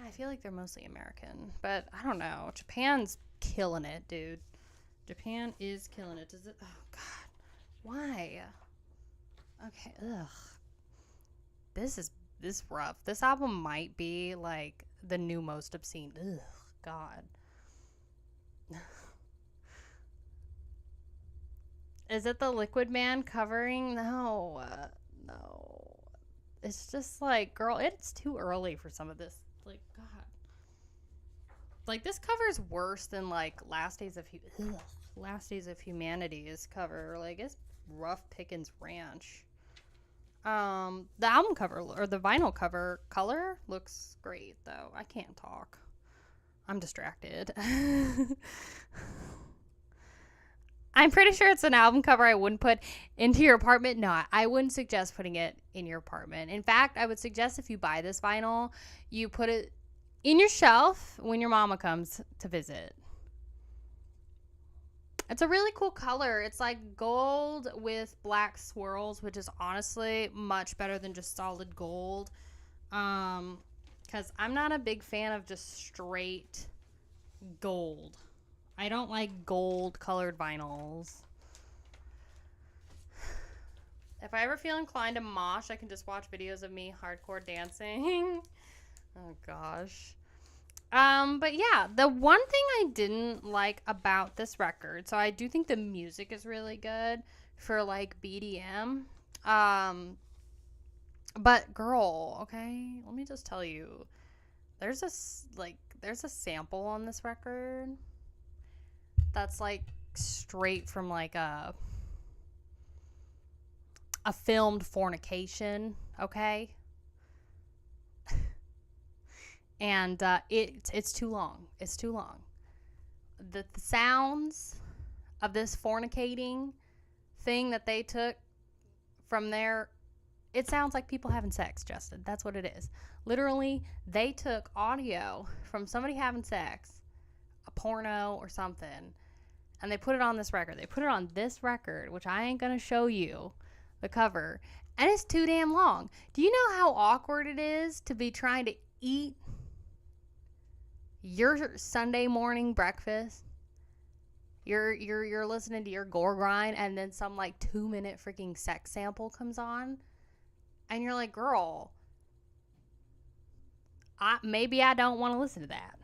I feel like they're mostly American, but I don't know. Japan's killing it, dude. Japan is killing it. Does it? Oh, God. Why? Okay. Ugh. This is rough. This album might be like the new most obscene. Ugh. God. Is it the Liquid Man covering? No. No. It's just like, girl, it's too early for some of this. Like, God. Like, this cover is worse than, like, Last Days of Humanity's cover. Like, it's rough pickings ranch. The album cover, or the vinyl cover color looks great, though. I can't talk. I'm distracted. I'm pretty sure it's an album cover I wouldn't put into your apartment. No, I wouldn't suggest putting it in your apartment. In fact, I would suggest if you buy this vinyl, you put it in your shelf when your mama comes to visit. It's a really cool color. It's like gold with black swirls, which is honestly much better than just solid gold. Because I'm not a big fan of just straight gold. I don't like gold colored vinyls. If I ever feel inclined to mosh, I can just watch videos of me hardcore dancing. Oh gosh. But yeah, the one thing I didn't like about this record, so I do think the music is really good for like BDM. But girl, okay, let me just tell you, there's a sample on this record that's like straight from like a filmed fornication, okay? And it's too long. It's too long. The sounds of this fornicating thing that they took from there, it sounds like people having sex, Justin. That's what it is. Literally, they took audio from somebody having sex, a porno or something, and they put it on this record. They put it on this record, which I ain't gonna show you the cover, and it's too damn long. Do you know how awkward it is to be trying to eat your Sunday morning breakfast? You're listening to your Goregrind, and then some like 2-minute freaking sex sample comes on, and you're like, girl, maybe I don't want to listen to that.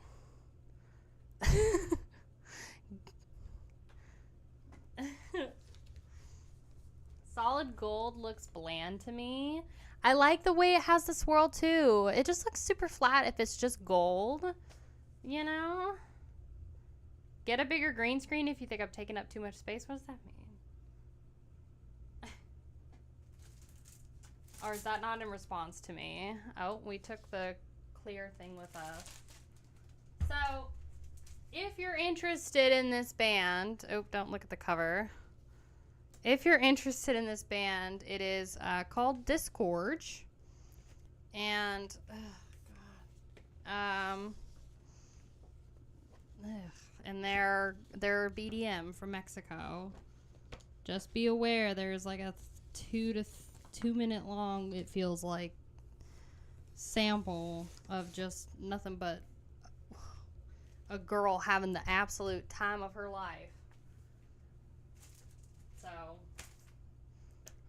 Solid gold looks bland to me. I like the way it has the swirl too. It just looks super flat if it's just gold, you know? Get a bigger green screen if you think I'm taking up too much space. What does that mean? Or is that not in response to me? Oh, we took the clear thing with us. So, if you're interested in this band, oh, don't look at the cover. If you're interested in this band, it is called Disgorge, and and they're BDM from Mexico. Just be aware, there's like a 2 minute long, it feels like, sample of just nothing but a girl having the absolute time of her life. So,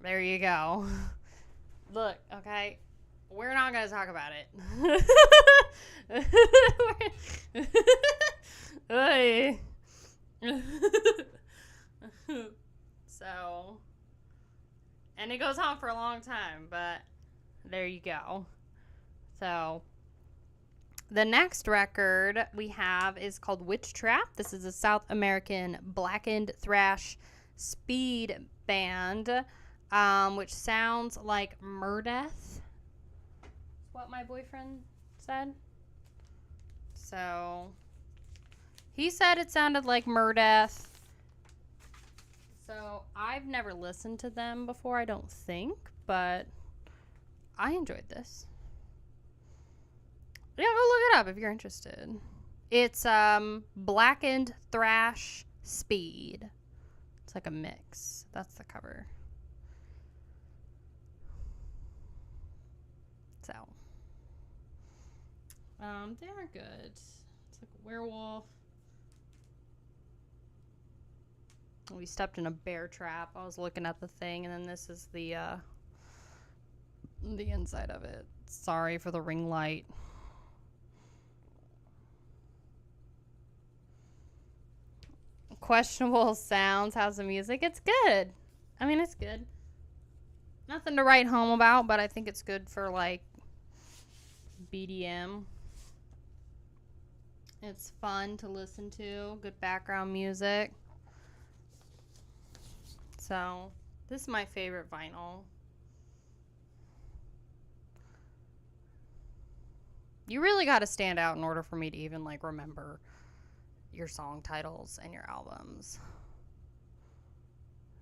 there you go. Look, okay, we're not going to talk about it. So, and it goes on for a long time, but there you go. So, the next record we have is called Witch Trap. This is a South American blackened thrash speed band, which sounds like Murdeath. That's what my boyfriend said. So, he said it sounded like Murdeath. So, I've never listened to them before, I don't think, but I enjoyed this. Yeah, go look it up if you're interested. It's blackened thrash speed. It's like a mix. That's the cover. So, they're good. It's like a werewolf. We stepped in a bear trap. I was looking at the thing, and then this is the inside of it. Sorry for the ring light. Questionable sounds. How's the music? It's good. I mean, it's good. Nothing to write home about, but I think it's good for like BDM. It's fun to listen to. Good background music. So, this is my favorite vinyl. You really got to stand out in order for me to even like remember your song titles and your albums.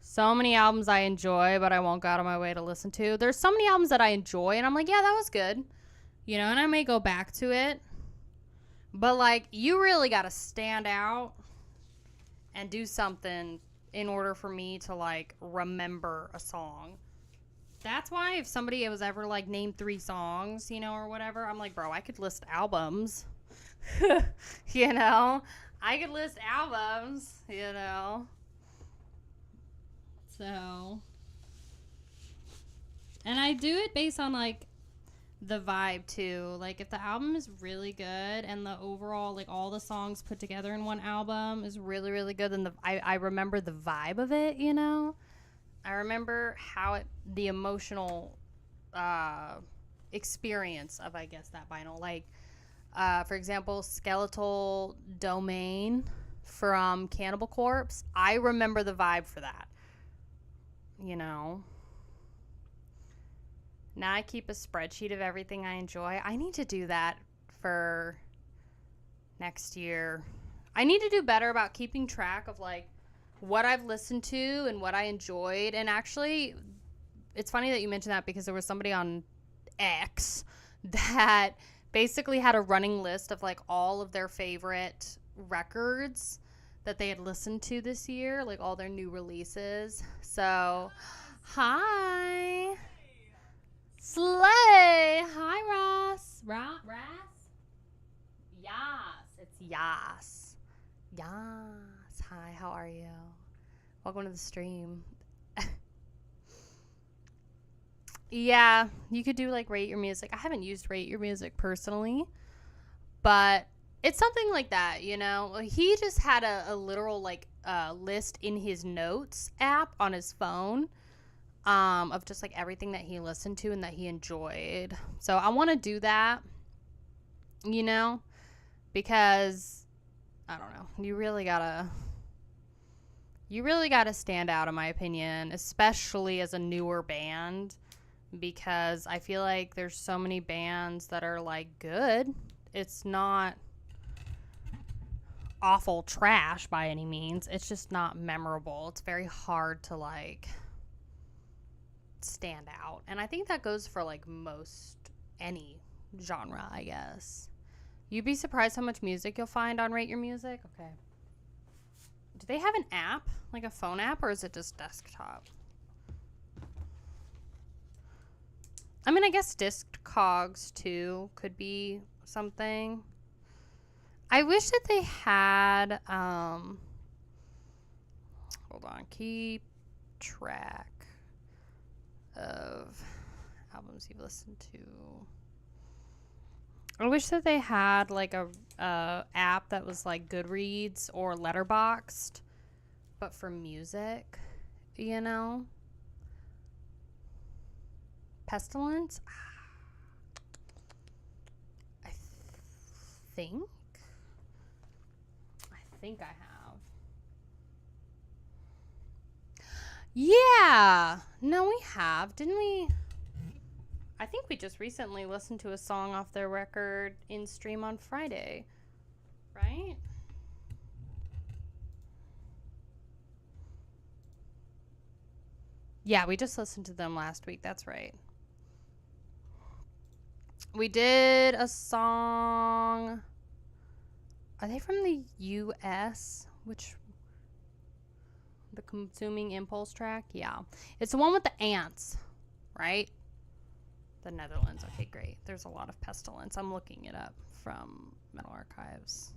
So many albums I enjoy, but I won't go out of my way to listen to. There's so many albums that I enjoy, and I'm like, yeah, that was good. You know, and I may go back to it. But, like, you really got to stand out and do something in order for me to, like, remember a song. That's why if somebody was ever like name 3 songs, you know, or whatever, I'm like, bro, I could list albums. You know, I could list albums, you know. So, and I do it based on like the vibe too. Like if the album is really good and the overall like all the songs put together in one album is really really good, then I remember the vibe of it, you know. I remember how the emotional experience of, I guess, that vinyl. Like, for example, Skeletal Domain from Cannibal Corpse. I remember the vibe for that. You know. Now I keep a spreadsheet of everything I enjoy. I need to do that for next year. I need to do better about keeping track of, like, what I've listened to and what I enjoyed. And actually, it's funny that you mentioned that because there was somebody on X that basically had a running list of like all of their favorite records that they had listened to this year, like all their new releases. So, hi. Slay. Hi, Ross. Ross? Yas. It's Yas. Yas. Hi, how are you? Welcome to the stream. Yeah, you could do like rate your music. I haven't used rate your music personally, but it's something like that, you know. He just had a literal like list in his notes app on his phone of just like everything that he listened to and that he enjoyed. So I want to do that, you know, because I don't know. You really gotta stand out, in my opinion, especially as a newer band, because I feel like there's so many bands that are like good. It's not awful trash by any means. It's just not memorable. It's very hard to like stand out. And I think that goes for like most any genre, I guess. You'd be surprised how much music you'll find on Rate Your Music. Okay. Do they have an app? Like a phone app, or is it just desktop? I mean, I guess Discogs too could be something. I wish that they had hold on, keep track of albums you've listened to. I wish that they had like a app that was like Goodreads or Letterboxd, but for music, you know. Pestilence? I think I have. Yeah. No, we have. Didn't we? I think we just recently listened to a song off their record in stream on Friday. Right? Yeah, we just listened to them last week. That's right. We did a song. Are they from the US? Which? The Consuming Impulse track? Yeah. It's the one with the ants, right? The Netherlands. Okay, great. There's a lot of Pestilence. I'm looking it up from Metal Archives.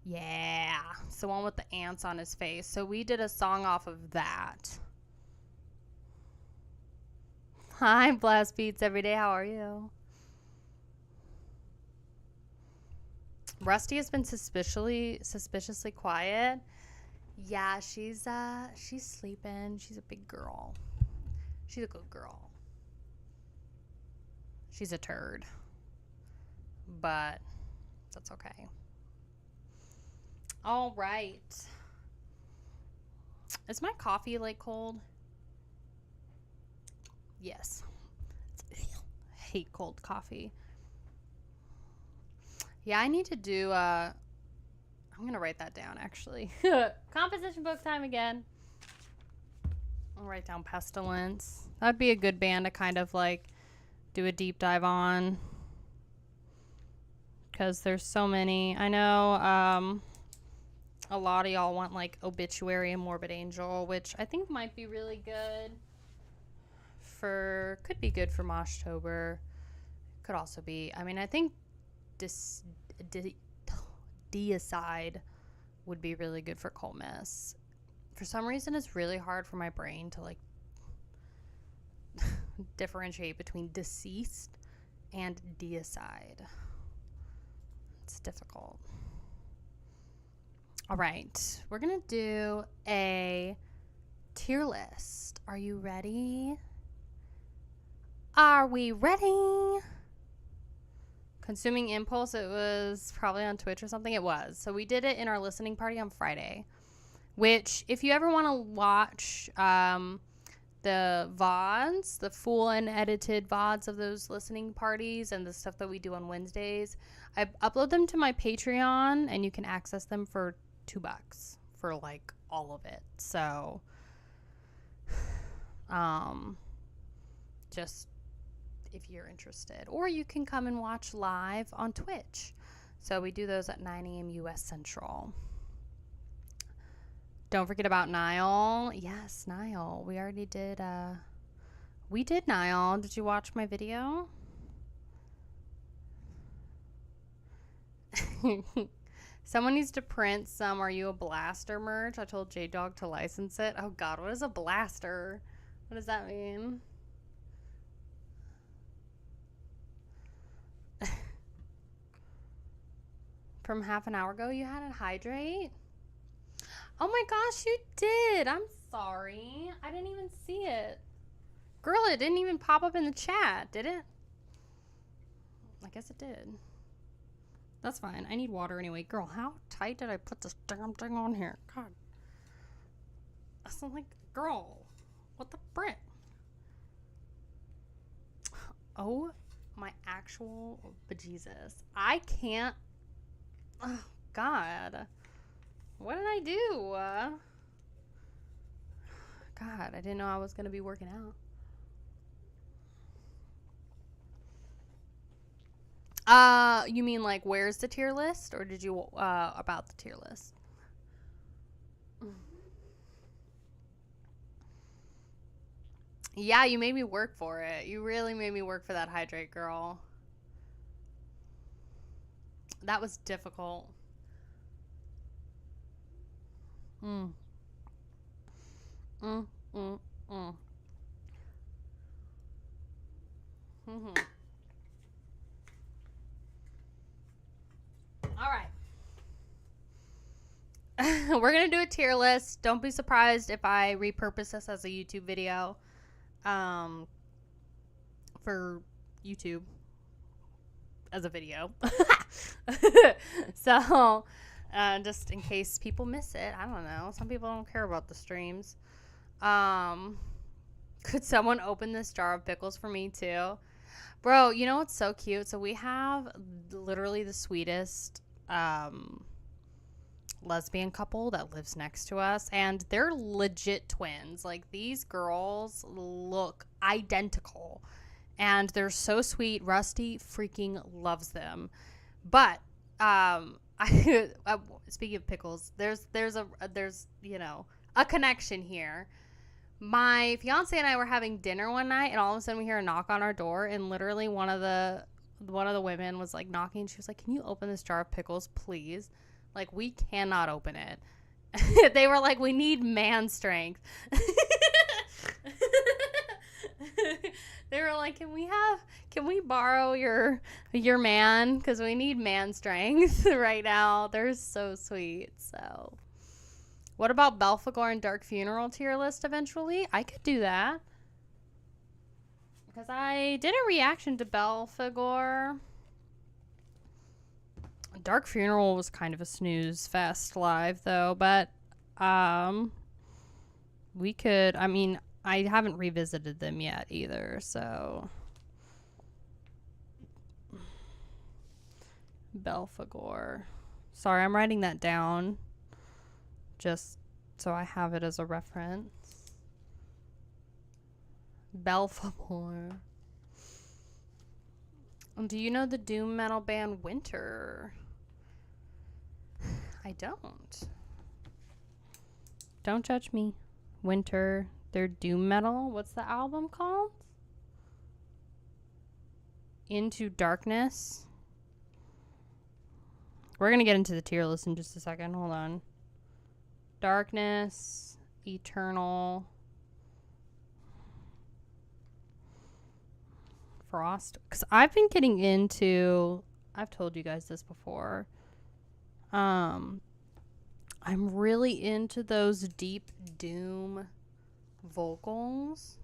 Yeah. It's the one with the ants on his face. So we did a song off of that. Hi, Blast Beats every day. How are you? Rusty has been suspiciously quiet. Yeah, she's sleeping. She's a big girl. She's a good girl. She's a turd. But that's okay. All right. Is my coffee like cold? Yes. I hate cold coffee. Yeah, I need to do I'm going to write that down, actually. Composition book time again. I'll write down Pestilence. That'd be a good band to kind of, like, do a deep dive on. Because there's so many. I know a lot of y'all want, like, Obituary and Morbid Angel, which I think might be really good could be good for Moshtober. Could also be, I mean, I think Deicide would be really good for Colmus. For some reason, it's really hard for my brain to, like, differentiate between deceased and deicide. It's difficult. All right. We're going to do a tier list. Are you ready? Are we ready? Consuming Impulse, it was probably on Twitch or something. It was. So we did it in our listening party on Friday, which if you ever want to watch the VODs, the full and edited VODs of those listening parties and the stuff that we do on Wednesdays, I upload them to my Patreon and you can access them for $2 for like all of it. So just if you're interested, or you can come and watch live on Twitch. So we do those at 9 a.m. U.S. Central. Don't forget about Niall. Yes, Niall. We already did, we did Niall. Did you watch my video? Someone needs to print some Are You a Blaster merch. I told J-Dog to license it. Oh, God. What is a blaster? What does that mean? From half an hour ago, you had it hydrate? Oh my gosh, you did. I'm sorry. I didn't even see it. Girl, it didn't even pop up in the chat, did it? I guess it did. That's fine. I need water anyway. Girl, how tight did I put this damn thing on here? God. I'm like, girl, what the frick? Oh my actual bejesus. I can't. Oh, God. What did I do? God, I didn't know I was going to be working out. You mean like where's the tier list? Or did you, about the tier list? Yeah, you made me work for it. You really made me work for that hydrate, girl. That was difficult. Mm. Mm, mm, mm. Mm-hmm. All right. We're going to do a tier list. Don't be surprised if I repurpose this as a YouTube video for YouTube as a video. So, just in case people miss it. I don't know. Some people don't care about the streams. Could someone open this jar of pickles for me too? Bro, you know what's so cute? So we have literally the sweetest lesbian couple that lives next to us, and they're legit twins. Like, these girls look identical, and they're so sweet. Rusty freaking loves them. But speaking of pickles, there's you know, a connection here. My fiance and I were having dinner one night, and all of a sudden we hear a knock on our door, and literally one of the women was like knocking. She was like, "Can you open this jar of pickles, please? Like, we cannot open it." They were like, "We need man strength." They were like, "Can we borrow your man? Because we need man strength right now." They're so sweet. So, what about Belphegor and Dark Funeral tier list eventually? I could do that. Because I did a reaction to Belphegor. Dark Funeral was kind of a snooze fest live, though. But we could, I mean, I haven't revisited them yet either, so. Belphegor. Sorry, I'm writing that down just so I have it as a reference. Belphegor. Do you know the doom metal band Winter? I don't. Don't judge me. Winter. They're doom metal. What's the album called? Into Darkness. We're going to get into the tier list in just a second. Hold on. Darkness, Eternal, Frost. Because I've been getting into, I've told you guys this before. I'm really into those deep doom vocals.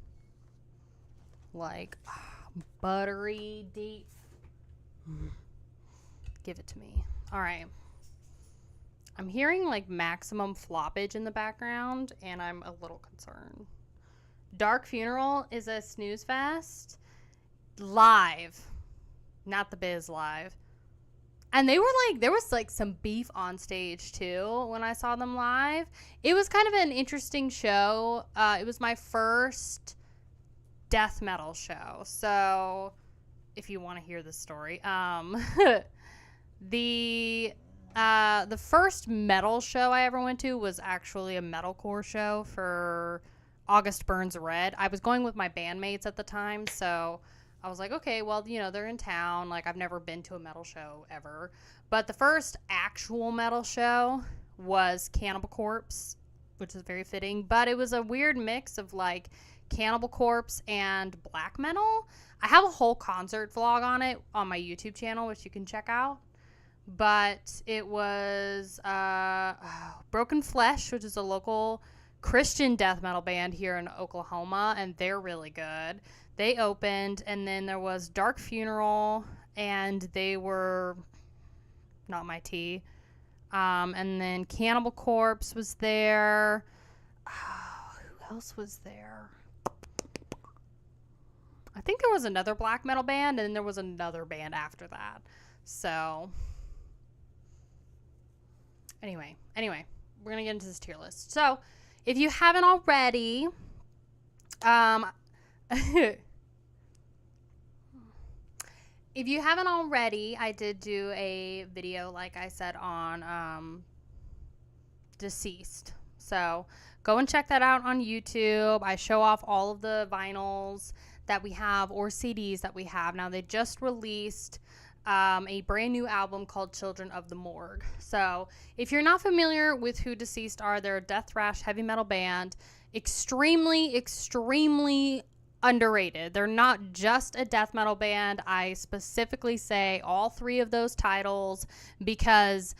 Like, buttery deep. Give it to me. All right. I'm hearing like maximum floppage in the background, and I'm a little concerned. Dark Funeral is a snooze fest live, not the Biz live. And they were like, there was like some beef on stage too when I saw them live. It was kind of an interesting show. It was my first death metal show. So if you want to hear this story, the first metal show I ever went to was actually a metalcore show for August Burns Red. I was going with my bandmates at the time, so I was like, okay, well, you know, they're in town. Like, I've never been to a metal show ever. But the first actual metal show was Cannibal Corpse, which is very fitting. But it was a weird mix of, like, Cannibal Corpse and black metal. I have a whole concert vlog on it on my YouTube channel, which you can check out. But it was Broken Flesh, which is a local Christian death metal band here in Oklahoma, and they're really good. They opened, and then there was Dark Funeral, and they were not my tea. And then Cannibal Corpse was there. Who else was there? I think there was another black metal band, and then there was another band after that. So Anyway, we're going to get into this tier list. So, if you haven't already, I did do a video, like I said, on Deceased. So, go and check that out on YouTube. I show off all of the vinyls that we have or CDs that we have. Now, they just released a brand new album called Children of the Morgue. So if you're not familiar with who Deceased are, they're a death thrash heavy metal band. Extremely, extremely underrated. They're not just a death metal band. I specifically say all three of those titles because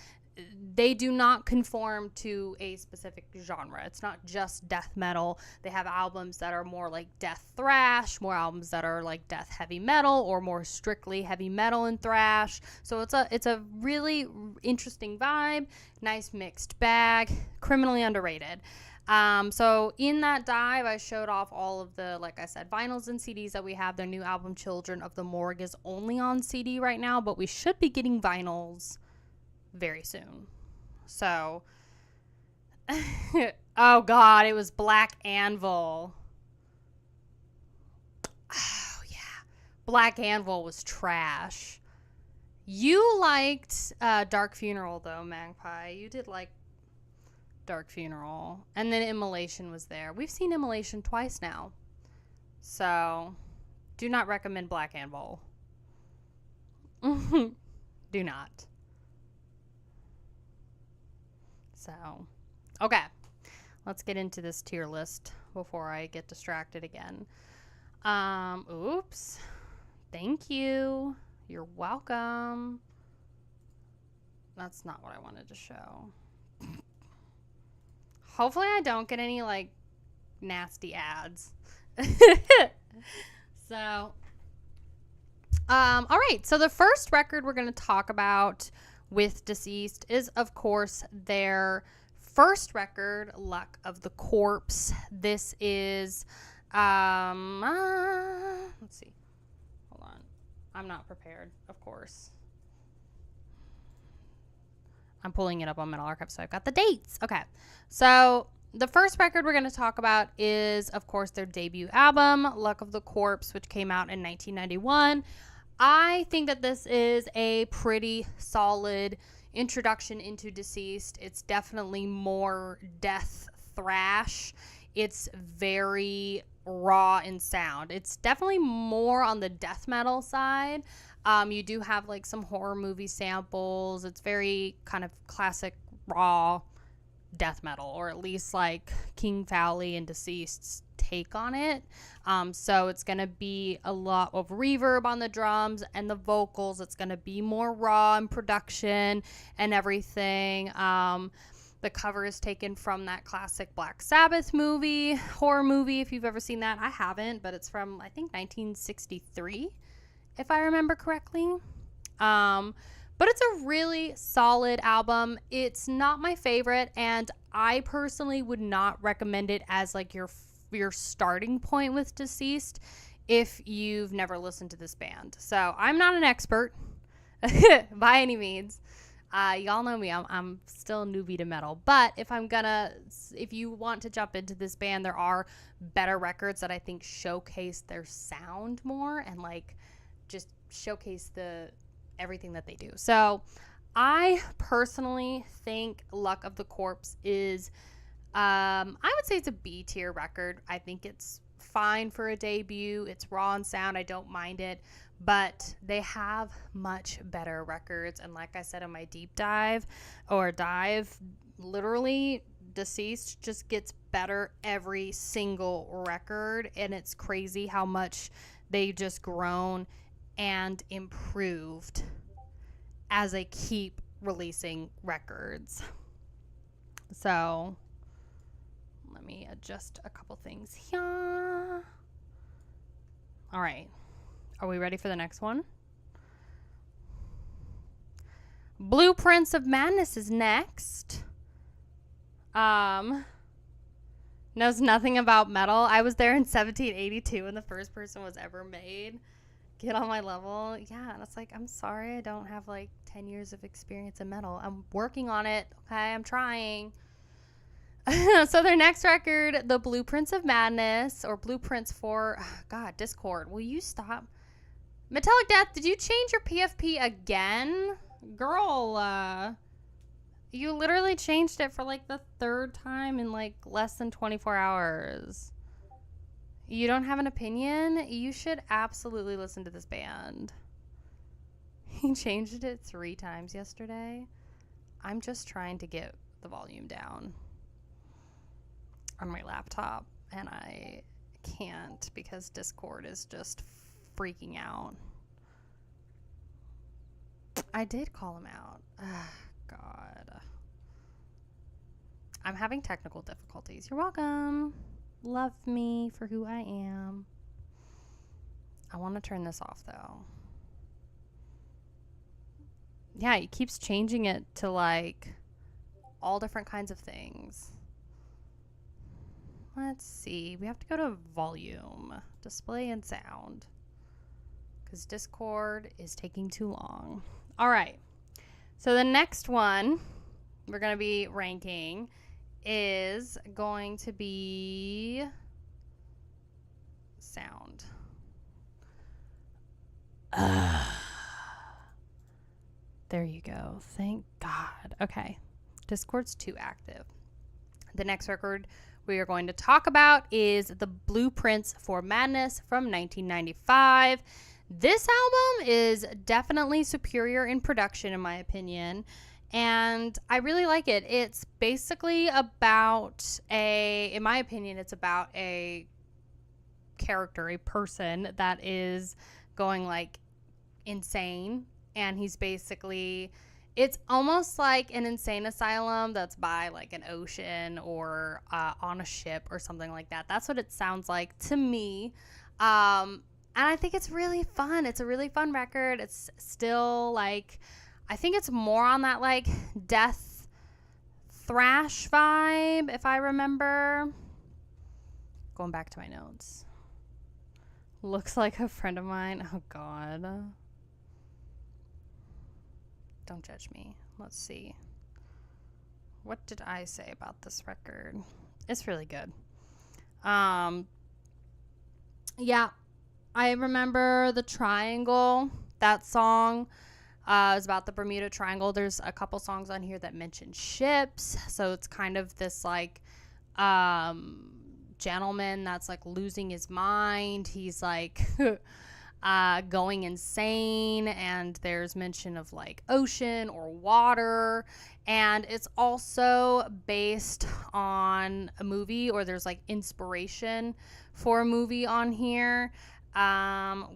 they do not conform to a specific genre. It's not just death metal. They have albums that are more like death thrash, more albums that are like death heavy metal, or more strictly heavy metal and thrash. So it's a really interesting vibe, nice mixed bag, criminally underrated. So in that dive, I showed off all of the, like I said, vinyls and CDs that we have. Their new album, Children of the Morgue, is only on CD right now, but we should be getting vinyls very soon. So, oh God, it was Black Anvil. Oh yeah, Black Anvil was trash. You liked Dark Funeral though, Magpie. You did like Dark Funeral, and then Immolation was there. We've seen Immolation twice now, so do not recommend Black Anvil. Do not. So, okay, let's get into this tier list before I get distracted again. Oops. Thank you. You're welcome. That's not what I wanted to show. Hopefully I don't get any, like, nasty ads. So, all right. So the first record we're going to talk about with Deceased is, of course, their first record, Luck of the Corpse. This is, let's see. Hold on. I'm not prepared, of course. I'm pulling it up on Metal Archive, so I've got the dates. Okay. So the first record we're going to talk about is, of course, their debut album, Luck of the Corpse, which came out in 1991. I think that this is a pretty solid introduction into Deceased. It's definitely more death thrash. It's very raw in sound. It's definitely more on the death metal side. You do have like some horror movie samples. It's very kind of classic raw death metal, or at least like King Fowley and Deceased's take on it. So it's going to be a lot of reverb on the drums and the vocals. It's going to be more raw in production and everything. The cover is taken from that classic Black Sabbath horror movie, if you've ever seen that. I haven't, but it's from, I think, 1963, if I remember correctly. But it's a really solid album. It's not my favorite, and I personally would not recommend it as like your starting point with Deceased if you've never listened to this band. So I'm not an expert by any means. Y'all know me. I'm still a newbie to metal. But if you want to jump into this band, there are better records that I think showcase their sound more and like just showcase everything that they do. So I personally think Luck of the Corpse is, I would say it's a B tier record. I think it's fine for a debut. It's raw in sound. I don't mind it. But they have much better records. And like I said in my deep dive, literally Deceased just gets better every single record. And it's crazy how much they've just grown and improved as they keep releasing records. So let me adjust a couple things here. All right. Are we ready for the next one? Blueprints of Madness is next. Knows nothing about metal. I was there in 1782 when the first person was ever made. Get on my level. Yeah, and it's like, I'm sorry I don't have like 10 years of experience in metal. I'm working on it. Okay, I'm trying. So their next record, The Blueprints of Madness, or Blueprints for, God, Discord. Will you stop? Metallic Death, did you change your PFP again? Girl, you literally changed it for like the third time in like less than 24 hours. You don't have an opinion? You should absolutely listen to this band. He changed it 3 times yesterday. I'm just trying to get the volume down on my laptop, and I can't because Discord is just freaking out. I did call him out. God. I'm having technical difficulties. You're welcome. Love me for who I am. I want to turn this off though. Yeah, he keeps changing it to like all different kinds of things. Let's see. We have to go to volume, display, and sound, because Discord is taking too long. All right. So the next one we're going to be ranking is going to be sound. There you go. Thank God. Okay. Discord's too active. The next record we are going to talk about is The Blueprints for Madness from 1995. This album is definitely superior in production, in my opinion, and I really like it. It's basically about in my opinion, it's about a character, a person that is going like insane, and he's basically, it's almost like an insane asylum that's by like an ocean or on a ship or something like that. That's what it sounds like to me. And I think it's really fun. It's a really fun record. It's still like, I think it's more on that like death thrash vibe, if I remember. Going back to my notes. Looks like a friend of mine. Oh, God. Don't judge me. Let's see. What did I say about this record? It's really good. Yeah, I remember The Triangle. That song is about the Bermuda Triangle. There's a couple songs on here that mention ships. So it's kind of this like gentleman that's like losing his mind. He's like going insane, and there's mention of like ocean or water, and it's also based on a movie, or there's like inspiration for a movie on here,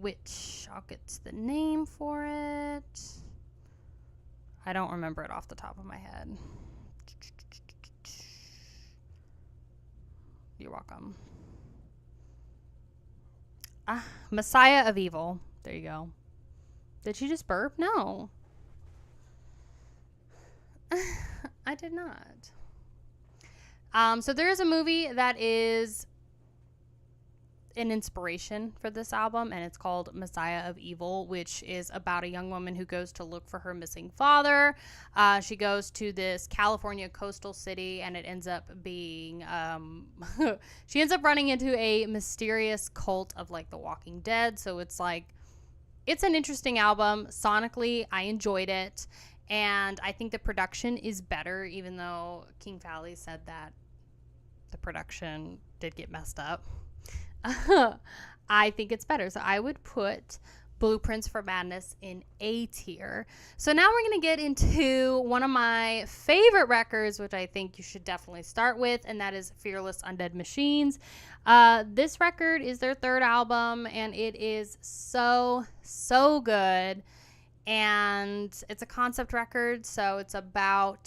which I'll get to the name for it. I don't remember it off the top of my head. You're welcome. Messiah of Evil. There you go. Did she just burp? No. I did not. So there is a movie that is an inspiration for this album, and it's called Messiah of Evil, which is about a young woman who goes to look for her missing father. She goes to this California coastal city, and it ends up being she ends up running into a mysterious cult of like The Walking Dead. So it's like, it's an interesting album. Sonically, I enjoyed it, and I think the production is better, even though King Valley said that the production did get messed up. I think it's better. So I would put Blueprints for Madness in A tier. So now we're going to get into one of my favorite records, which I think you should definitely start with, and that is Fearless Undead Machines. This record is their third album, and it is so good. And it's a concept record, so it's about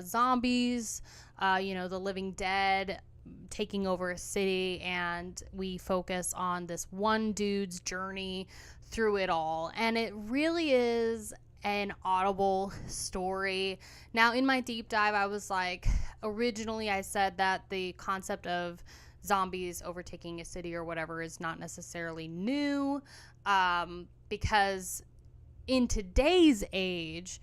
zombies, the living dead taking over a city, and we focus on this one dude's journey through it all, and it really is an audible story. Now, in my deep dive, I was like, originally I said that the concept of zombies overtaking a city or whatever is not necessarily new, because in today's age,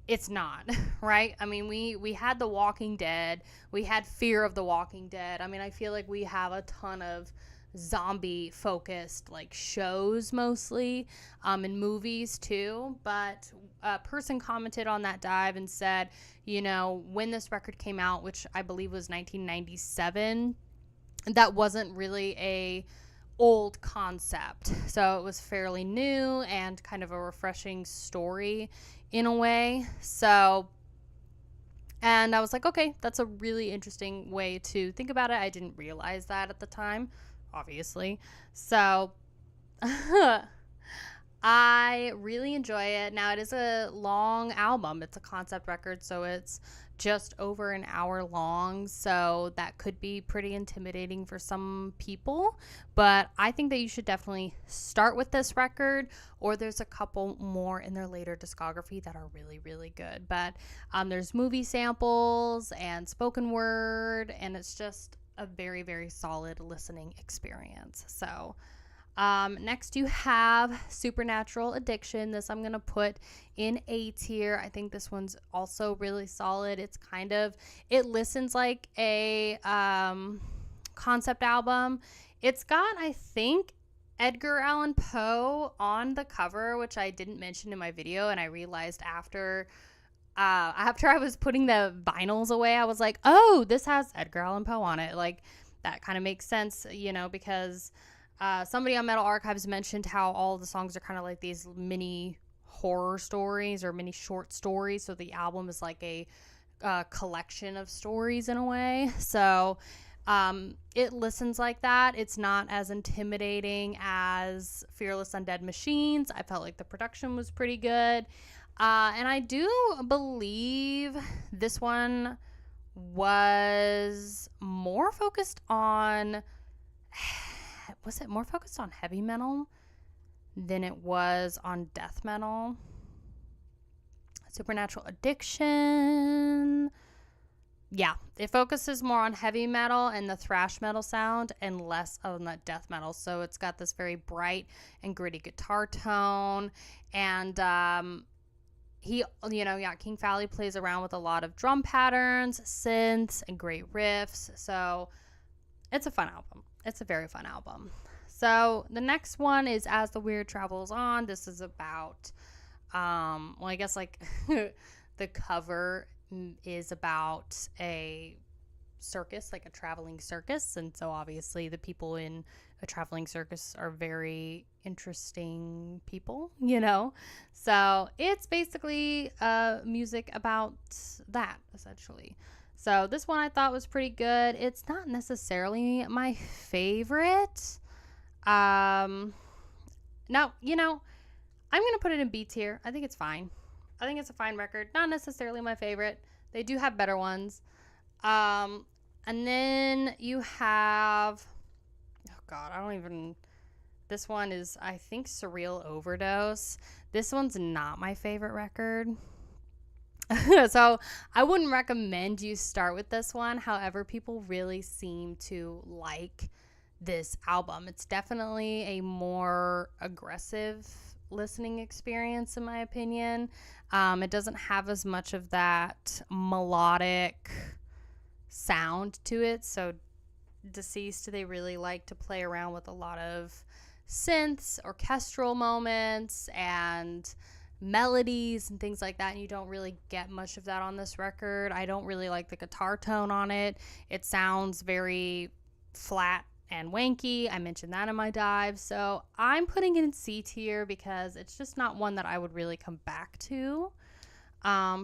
it's not, right? I mean, we had The Walking Dead. We had Fear of the Walking Dead. I mean, I feel like we have a ton of zombie-focused, like, shows mostly, and movies, too. But a person commented on that dive and said, when this record came out, which I believe was 1997, that wasn't really a old concept. So it was fairly new and kind of a refreshing story in a way. So, and I was like, okay, that's a really interesting way to think about it. I didn't realize that at the time, obviously. So I really enjoy it. Now, it is a long album. It's a concept record, so it's just over an hour long, so that could be pretty intimidating for some people, but I think that you should definitely start with this record, or there's a couple more in their later discography that are really, really good. But there's movie samples and spoken word, and it's just a very, very solid listening experience. So next you have Supernatural Addiction. This I'm going to put in A tier. I think this one's also really solid. It's it listens like a concept album. It's got, I think, Edgar Allan Poe on the cover, which I didn't mention in my video, and I realized after I was putting the vinyls away, I was like, oh, this has Edgar Allan Poe on it. Like, that kind of makes sense, because somebody on Metal Archives mentioned how all of the songs are kind of like these mini horror stories or mini short stories. So the album is like a collection of stories in a way. So it listens like that. It's not as intimidating as Fearless Undead Machines. I felt like the production was pretty good. And I do believe this one was more focused on... Was it more focused on heavy metal than it was on death metal? Supernatural Addiction. Yeah, it focuses more on heavy metal and the thrash metal sound and less on the death metal. So it's got this very bright and gritty guitar tone. And King Valley plays around with a lot of drum patterns, synths, and great riffs. So it's a fun album. It's a very fun album. So the next one is As the Weird Travels On. This is about, I guess like the cover is about a circus, like a traveling circus. And so obviously the people in a traveling circus are very interesting people, you know? So it's basically music about that, essentially. So this one I thought was pretty good. It's not necessarily my favorite. Now, you know, I'm going to put it in B tier. I think it's fine. I think it's a fine record. Not necessarily my favorite. They do have better ones. And then you have, oh God, I don't even, this one is, I think, Surreal Overdose. This one's not my favorite record. So I wouldn't recommend you start with this one. However, people really seem to like this album. It's definitely a more aggressive listening experience, in my opinion. It doesn't have as much of that melodic sound to it. So Deceased, they really like to play around with a lot of synths, orchestral moments, and melodies and things like that, and you don't really get much of that on this record. I don't really like the guitar tone on it. It sounds very flat and wanky. I mentioned that in my dive. So I'm putting it in C tier because it's just not one that I would really come back to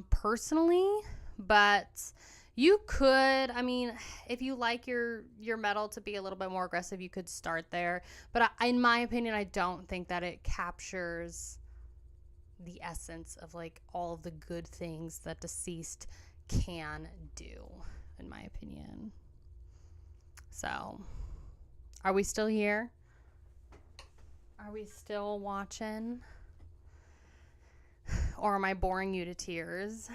personally. But you could, I mean, if you like your metal to be a little bit more aggressive, you could start there. But in my opinion, I don't think that it captures the essence of like all of the good things that Deceased can do, in my opinion. So, are we still here? Are we still watching? Or am I boring you to tears?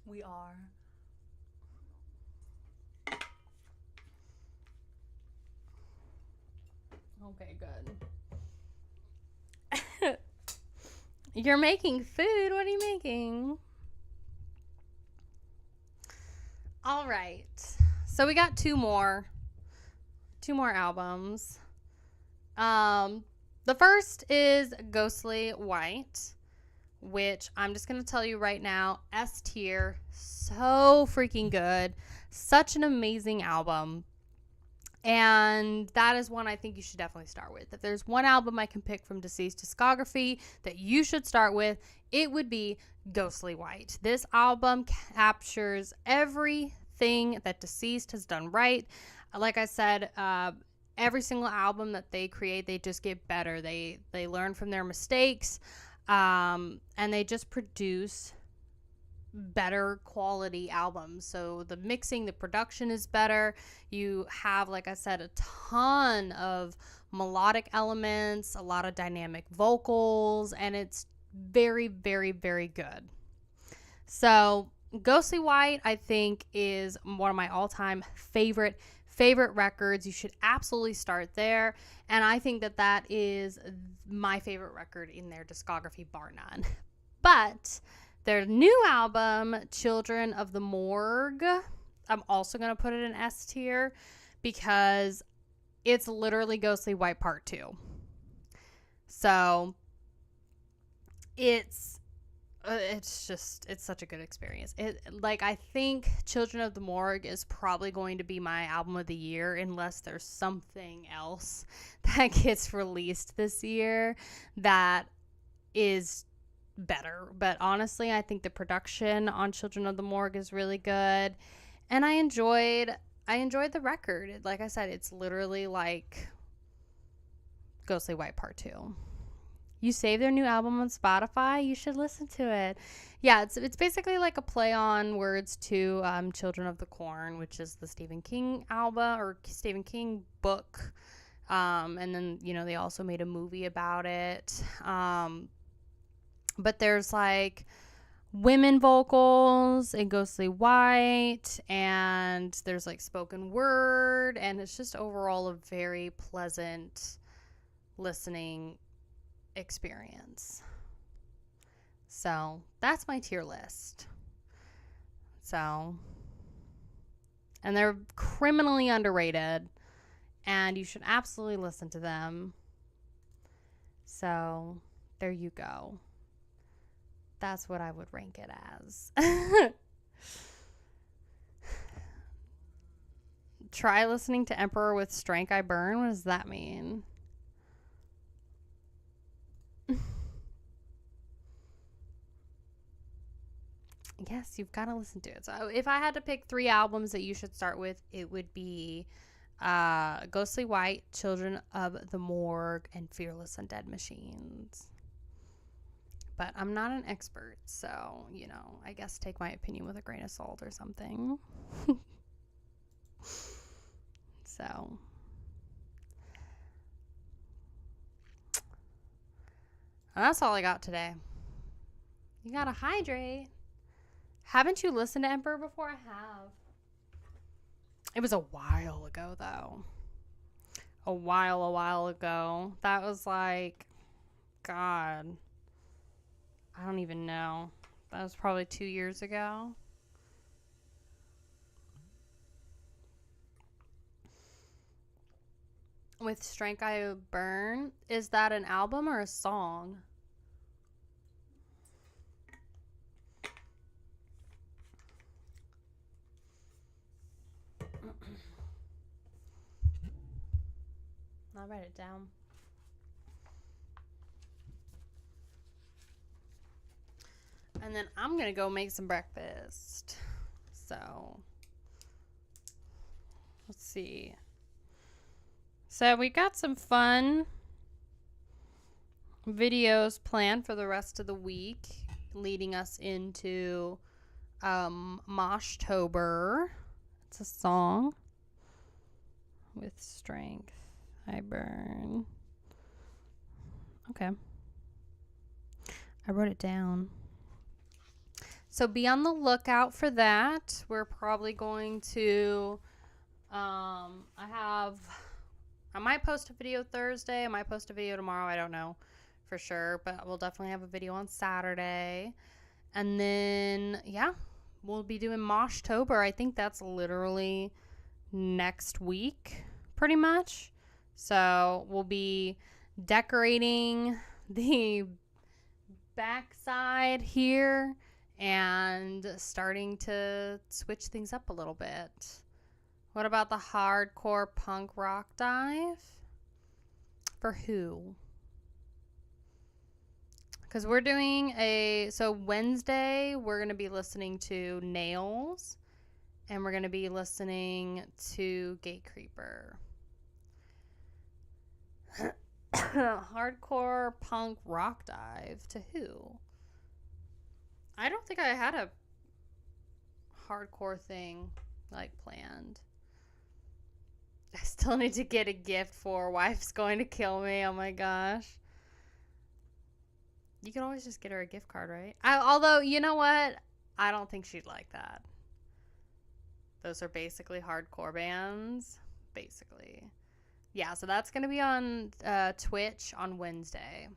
We are. Okay, good. You're making food. What are you making? All right. So we got two more albums. The first is Ghostly White, which I'm just going to tell you right now, S tier, so freaking good. Such an amazing album. And that is one I think you should definitely start with. If there's one album I can pick from Deceased discography that you should start with, it would be Ghostly White. This album captures everything that Deceased has done right. Like I said, every single album that they create, they just get better. They learn from their mistakes, and they just produce better quality albums. So the mixing, the production is better. You have, like I said, a ton of melodic elements, a lot of dynamic vocals, and it's very, very, very good. So Ghostly White, I think, is one of my all-time favorite records. You should absolutely start there. And I think that is my favorite record in their discography, bar none. But their new album, Children of the Morgue, I'm also going to put it in S tier because it's literally Ghostly White Part 2. So it's such a good experience. I think Children of the Morgue is probably going to be my album of the year unless there's something else that gets released this year that is better. But honestly, I think the production on Children of the Morgue is really good, and I enjoyed the record. Like I said, it's literally like Ghostly White Part 2. You save their new album on Spotify, you should listen to it. Yeah, it's basically like a play on words to Children of the Corn, which is the Stephen King album or Stephen King book. And then, they also made a movie about it. But there's like women vocals in Ghostly White, and there's like spoken word, and it's just overall a very pleasant listening experience. So that's my tier list. So, and they're criminally underrated, and you should absolutely listen to them. So there you go. That's what I would rank it as. Try listening to Emperor with Strength I Burn. What does that mean? Yes, you've got to listen to it. So if I had to pick 3 albums that you should start with, it would be Ghostly White, Children of the Morgue, and Fearless Undead Machines. But I'm not an expert, so, you know, I guess take my opinion with a grain of salt or something. So, and that's all I got today. You gotta hydrate. Haven't you listened to Emperor before? I have. It was a while ago, though. A while ago. That was like, God, I don't even know. That was probably 2 years ago. With Strength I Burn, is that an album or a song? I'll write it down. And then I'm going to go make some breakfast. So, let's see. So, we got some fun videos planned for the rest of the week, leading us into Moshtober. It's a song with Strength I Burn. Okay. I wrote it down. So be on the lookout for that. We're probably going to, I might post a video Thursday. I might post a video tomorrow. I don't know for sure, but we'll definitely have a video on Saturday. And then, yeah, we'll be doing Moshtober. I think that's literally next week, pretty much. So we'll be decorating the backside here and starting to switch things up a little bit. What about the hardcore punk rock dive? For who? Because we're doing so Wednesday, we're going to be listening to Nails, and we're going to be listening to Gatecreeper. Hardcore punk rock dive to who? I don't think I had a hardcore thing planned. I still need to get a gift for wife's going to kill me. Oh my gosh. You can always just get her a gift card, right? Although, you know what? I don't think she'd like that. Those are basically hardcore bands. Basically. Yeah, so that's going to be on Twitch on Wednesday.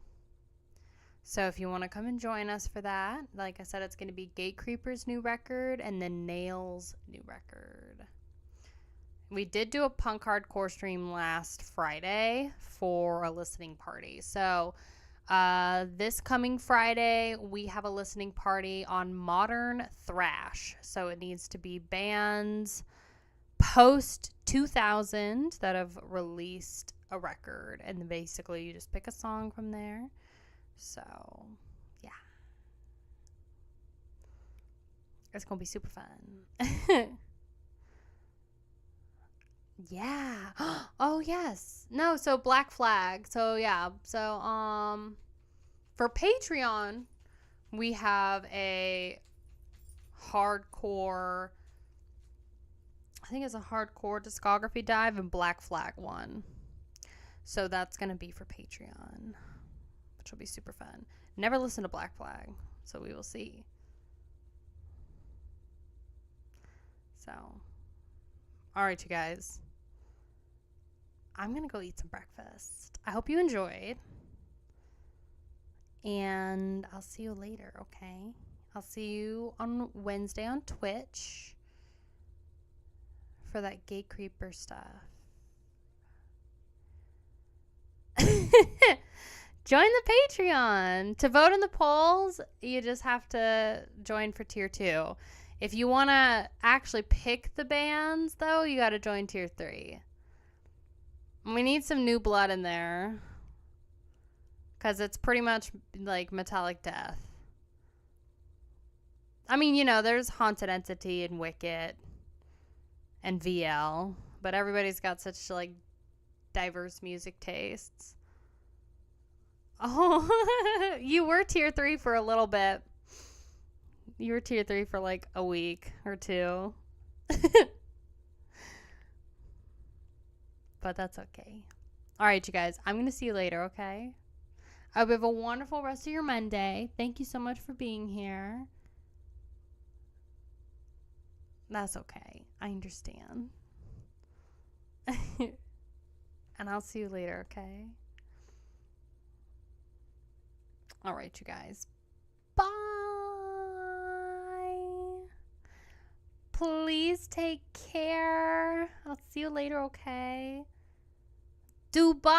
So if you want to come and join us for that, like I said, it's going to be Gatecreeper's new record and then Nails' new record. We did do a punk hardcore stream last Friday for a listening party. So this coming Friday, we have a listening party on modern thrash. So it needs to be bands post 2000 that have released a record. And then basically you just pick a song from there. So, yeah. It's going to be super fun. Yeah. Oh, yes. No, so Black Flag. So, yeah. So, for Patreon, we have a hardcore, I think it's a hardcore discography dive and Black Flag one. So that's going to be for Patreon, which will be super fun. Never listened to Black Flag, so we will see. So, all right, you guys. I'm going to go eat some breakfast. I hope you enjoyed. And I'll see you later, okay? I'll see you on Wednesday on Twitch for that Gatecreeper stuff. Join the Patreon. To vote in the polls, you just have to join for tier 2. If you want to actually pick the bands, though, you got to join tier 3. We need some new blood in there. Because it's pretty much like Metallic Death. I mean, you know, there's Haunted Entity and Wicket and VL. But everybody's got such, like, diverse music tastes. Oh, you were tier 3 for a little bit. You were tier 3 for like a week or 2. But that's okay. All right, you guys. I'm going to see you later, okay? I hope you have a wonderful rest of your Monday. Thank you so much for being here. That's okay. I understand. And I'll see you later, okay? All right, you guys. Bye. Please take care. I'll see you later, okay? Dubai.